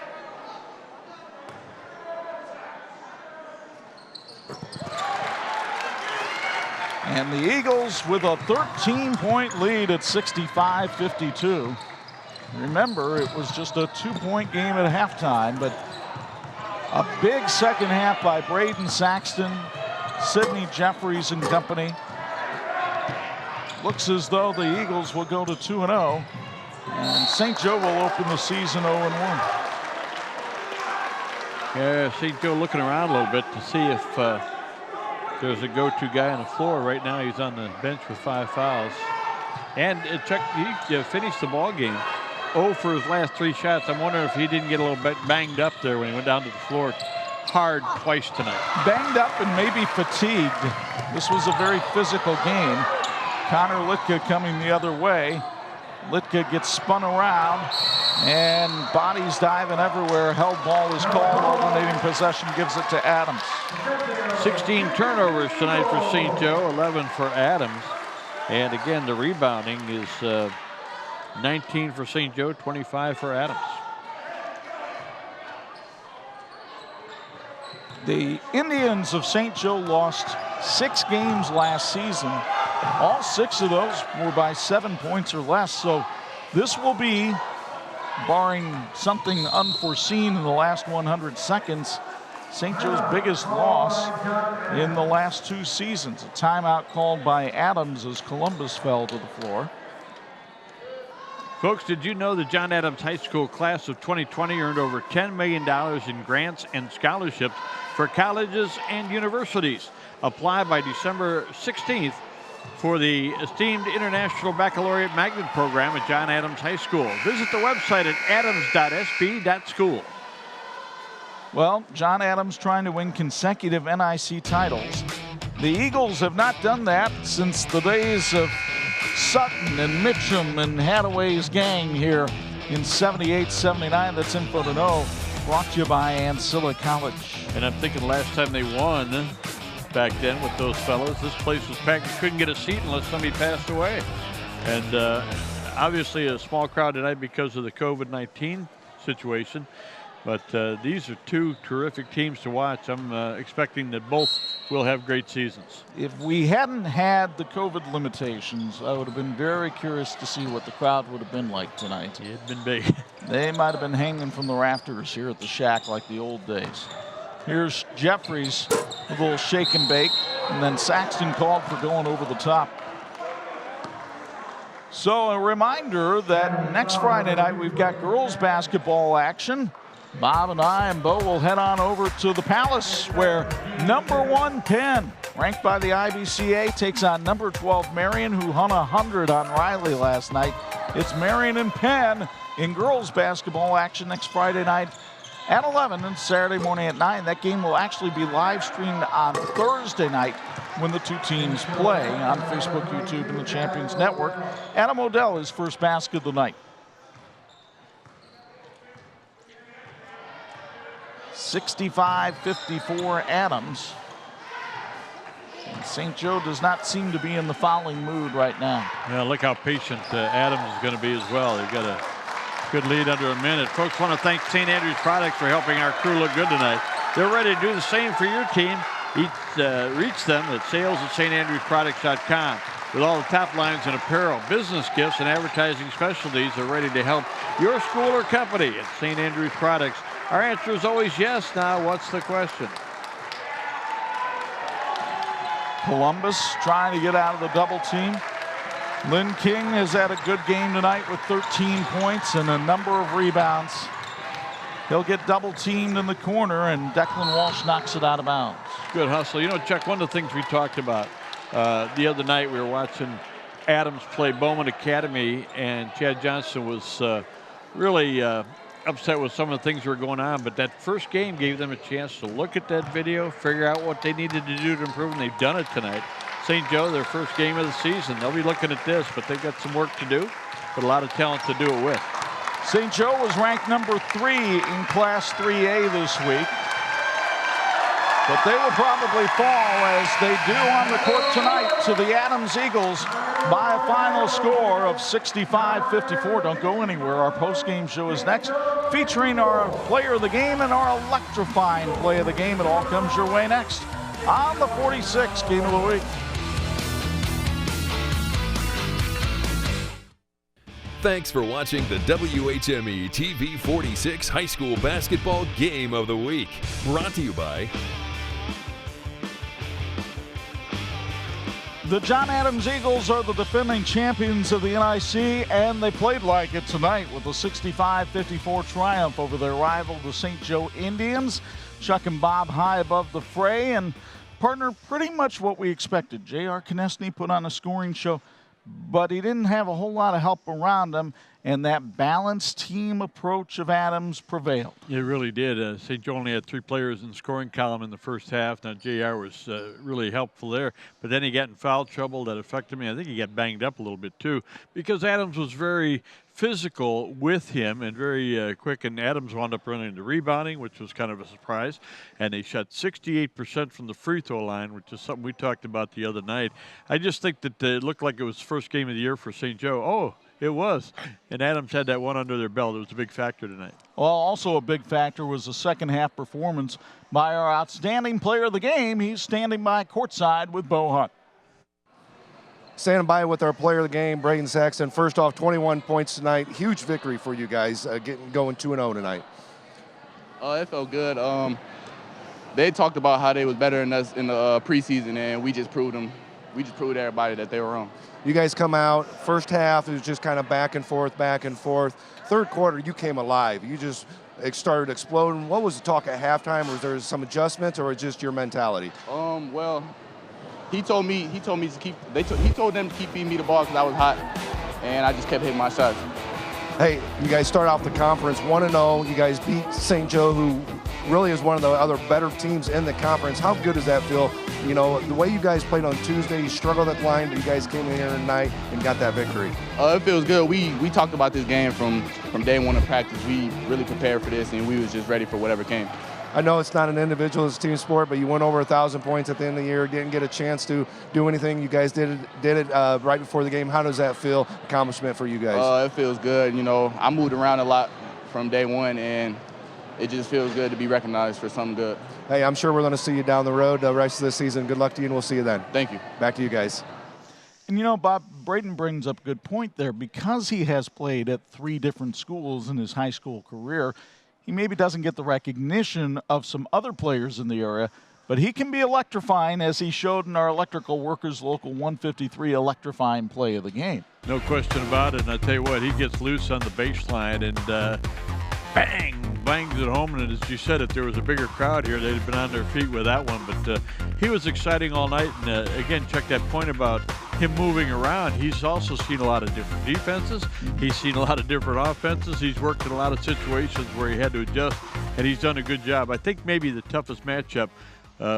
And the Eagles with a 13-point lead at 65-52. Remember, it was just a 2-point game at halftime, but a big second half by Braden Saxton, Sidney Jeffries and company. Looks as though the Eagles will go to 2-0, and St. Joe will open the season 0-1. Yeah, St. Joe looking around a little bit to see if there's a go-to guy on the floor. Right now, he's on the bench with 5 fouls. And Chuck, he finished the ball game 0 for his last 3 shots. I'm wondering if he didn't get a little bit banged up there when he went down to the floor hard twice tonight. Banged up and maybe fatigued. This was a very physical game. Connor Litka coming the other way. Litka gets spun around, and bodies diving everywhere. Held ball is called. Alternating possession gives it to Adams. 16 turnovers tonight for St. Joe, 11 for Adams. And again, the rebounding is 19 for St. Joe, 25 for Adams. The Indians of St. Joe lost 6 games last season. All 6 of those were by 7 points or less. So this will be, barring something unforeseen in the last 100 seconds, St. Joe's biggest loss in the last 2 seasons. A timeout called by Adams as Columbus fell to the floor. Folks, did you know the John Adams High School class of 2020 earned over $10 million in grants and scholarships for colleges and universities? Apply by December 16th for the esteemed International Baccalaureate Magnet Program at John Adams High School. Visit the website at adams.sb.school. Well, John Adams trying to win consecutive NIC titles. The Eagles have not done that since the days of Sutton and Mitchum and Hadaway's gang here in 78-79. That's info to know. Brought to you by Ancilla College. And I'm thinking last time they won back then with those fellows, this place was packed. You couldn't get a seat unless somebody passed away. And obviously a small crowd tonight because of the COVID-19 situation. But these are 2 terrific teams to watch. I'm expecting that both will have great seasons. If we hadn't had the COVID limitations, I would have been very curious to see what the crowd would have been like tonight. It'd been big. They might have been hanging from the rafters here at the shack like the old days. Here's Jeffries with a little shake and bake, and then Saxton called for going over the top. So a reminder that next Friday night we've got girls basketball action. Bob and I and Bo will head on over to the Palace, where number 1 Penn, ranked by the IBCA, takes on number 12 Marion, who hung 100 on Riley last night. It's Marion and Penn in girls basketball action next Friday night at 11 and Saturday morning at 9. That game will actually be live streamed on Thursday night when the 2 teams play on Facebook, YouTube, and the Champions Network. Adam Odell is first basket of the night. 65-54 Adams. And St. Joe does not seem to be in the fouling mood right now. Yeah, look how patient Adams is going to be as well. They've got a good lead under a minute. Folks, want to thank St. Andrews Products for helping our crew look good tonight. They're ready to do the same for your team. Reach them at sales@standrewsproducts.com. With all the top lines in apparel, business gifts, and advertising specialties, they're ready to help your school or company at St. Andrews Products. Our answer is always yes. Now, what's the question? Columbus trying to get out of the double team. Lynn King has had a good game tonight with 13 points and a number of rebounds. He'll get double teamed in the corner, and Declan Walsh knocks it out of bounds. Good hustle. You know, Chuck, one of the things we talked about the other night, we were watching Adams play Bowman Academy, and Chad Johnson was really upset with some of the things that were going on, but that first game gave them a chance to look at that video, figure out what they needed to do to improve, and they've done it tonight. St. Joe, their first game of the season, they'll be looking at this, but they've got some work to do, but a lot of talent to do it with. St. Joe was ranked number 3 in Class 3A this week. But they will probably fall, as they do on the court tonight, to the Adams Eagles by a final score of 65-54. Don't go anywhere. Our post-game show is next, featuring our player of the game and our electrifying play of the game. It all comes your way next on the 46 Game of the Week. Thanks for watching the WHME TV 46 High School Basketball Game of the Week. Brought to you by the John Adams Eagles are the defending champions of the NIC, and they played like it tonight with a 65-54 triumph over their rival, the St. Joe Indians. Chuck and Bob high above the fray, and partner, pretty much what we expected. J.R. Konechny put on a scoring show, but he didn't have a whole lot of help around him, and that balanced team approach of Adams prevailed. It really did. St. Joe only had 3 players in the scoring column in the first half. Now, JR was really helpful there, but then he got in foul trouble that affected me. I think he got banged up a little bit, too, because Adams was very physical with him and very quick, and Adams wound up running into rebounding, which was kind of a surprise, and they shot 68% from the free throw line, which is something we talked about the other night. I just think that it looked like it was the first game of the year for St. Joe. Oh, it was. And Adams had that one under their belt. It was a big factor tonight. Well, also a big factor was the second half performance by our outstanding player of the game. He's standing by courtside with Bo Hunt. Standing by with our player of the game, Braden Saxton. First off, 21 points tonight. Huge victory for you guys, going 2-0 tonight. It felt good. They talked about how they was better than us in the preseason, and we just proved them. We just proved everybody that they were wrong. You guys come out, first half, it was just kind of back and forth, back and forth. Third quarter, you came alive. You just started exploding. What was the talk at halftime? Was there some adjustments, or was it just your mentality? Well, he told them to keep feeding me the ball because I was hot, and I just kept hitting my shots. Hey, you guys start off the conference 1-0. You guys beat St. Joe, who really is one of the other better teams in the conference. How good does that feel? You know, the way you guys played on Tuesday, you struggled at the line, but you guys came in here tonight and got that victory. It feels good. We talked about this game from day one of practice. We really prepared for this, and we was just ready for whatever came. I know it's not an individual, it's a team sport, but you went over 1,000 points at the end of the year, didn't get a chance to do anything. You guys did it right before the game. How does that feel, accomplishment for you guys? It feels good. You know, I moved around a lot from day one, and it just feels good to be recognized for something good. Hey, I'm sure we're going to see you down the road the rest of the season. Good luck to you, and we'll see you then. Thank you. Back to you guys. And you know, Bob, Braden brings up a good point there. Because he has played at 3 different schools in his high school career, he maybe doesn't get the recognition of some other players in the area, but he can be electrifying, as he showed in our Electrical Workers Local 153 electrifying play of the game. No question about it. And I tell you what, he gets loose on the baseline and bang, bangs it home. And as you said, if there was a bigger crowd here, they'd have been on their feet with that one. But he was exciting all night. And again, check that point about him moving around. He's also seen a lot of different defenses. He's seen a lot of different offenses. He's worked in a lot of situations where he had to adjust, and he's done a good job. I think maybe the toughest matchup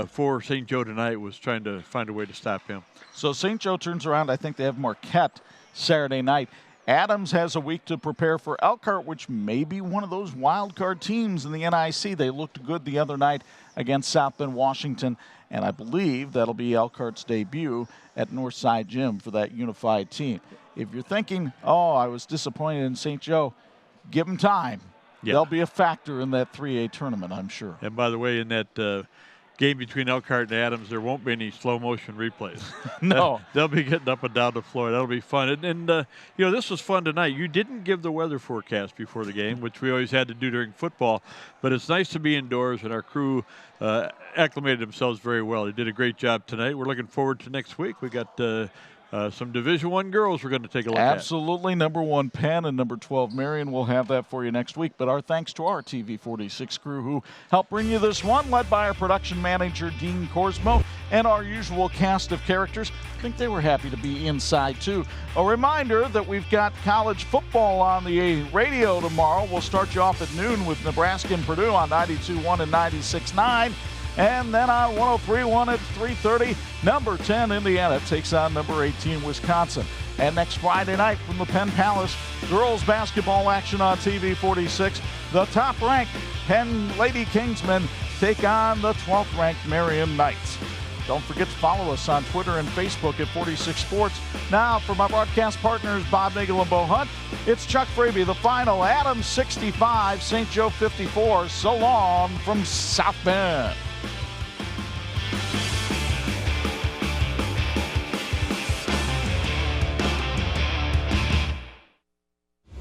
for St. Joe tonight was trying to find a way to stop him. So St. Joe turns around. I think they have Marquette Saturday night. Adams has a week to prepare for Elkhart, which may be one of those wild card teams in the NIC. They looked good the other night against South Bend, Washington, and I believe that'll be Elkhart's debut at Northside Gym for that unified team. If you're thinking, oh, I was disappointed in St. Joe, give them time. Yeah. They'll be a factor in that 3A tournament, I'm sure. And by the way, in that game between Elkhart and Adams, there won't be any slow motion replays. No. They'll be getting up and down the floor. That'll be fun. And you know, this was fun tonight. You didn't give the weather forecast before the game, which we always had to do during football, but it's nice to be indoors, and our crew acclimated themselves very well. They did a great job tonight. We're looking forward to next week. We got some Division I girls we're going to take a look at. Absolutely. Number 1 Penn and number 12 Marion. We'll have that for you next week. But our thanks to our TV 46 crew who helped bring you this one, led by our production manager, Dean Korsmo, and our usual cast of characters. I think they were happy to be inside, too. A reminder that we've got college football on the radio tomorrow. We'll start you off at noon with Nebraska and Purdue on 92.1 and 96.9. And then on 103.1 at 3:30, number 10 Indiana takes on number 18 Wisconsin. And next Friday night from the Penn Palace, girls basketball action on TV 46. The top-ranked Penn Lady Kingsmen take on the 12th ranked Marion Knights. Don't forget to follow us on Twitter and Facebook at 46 Sports. Now, for my broadcast partners, Bob Nagel and Bo Hunt, it's Chuck Fraby. The final, Adams 65, St. Joe 54. So long from South Bend.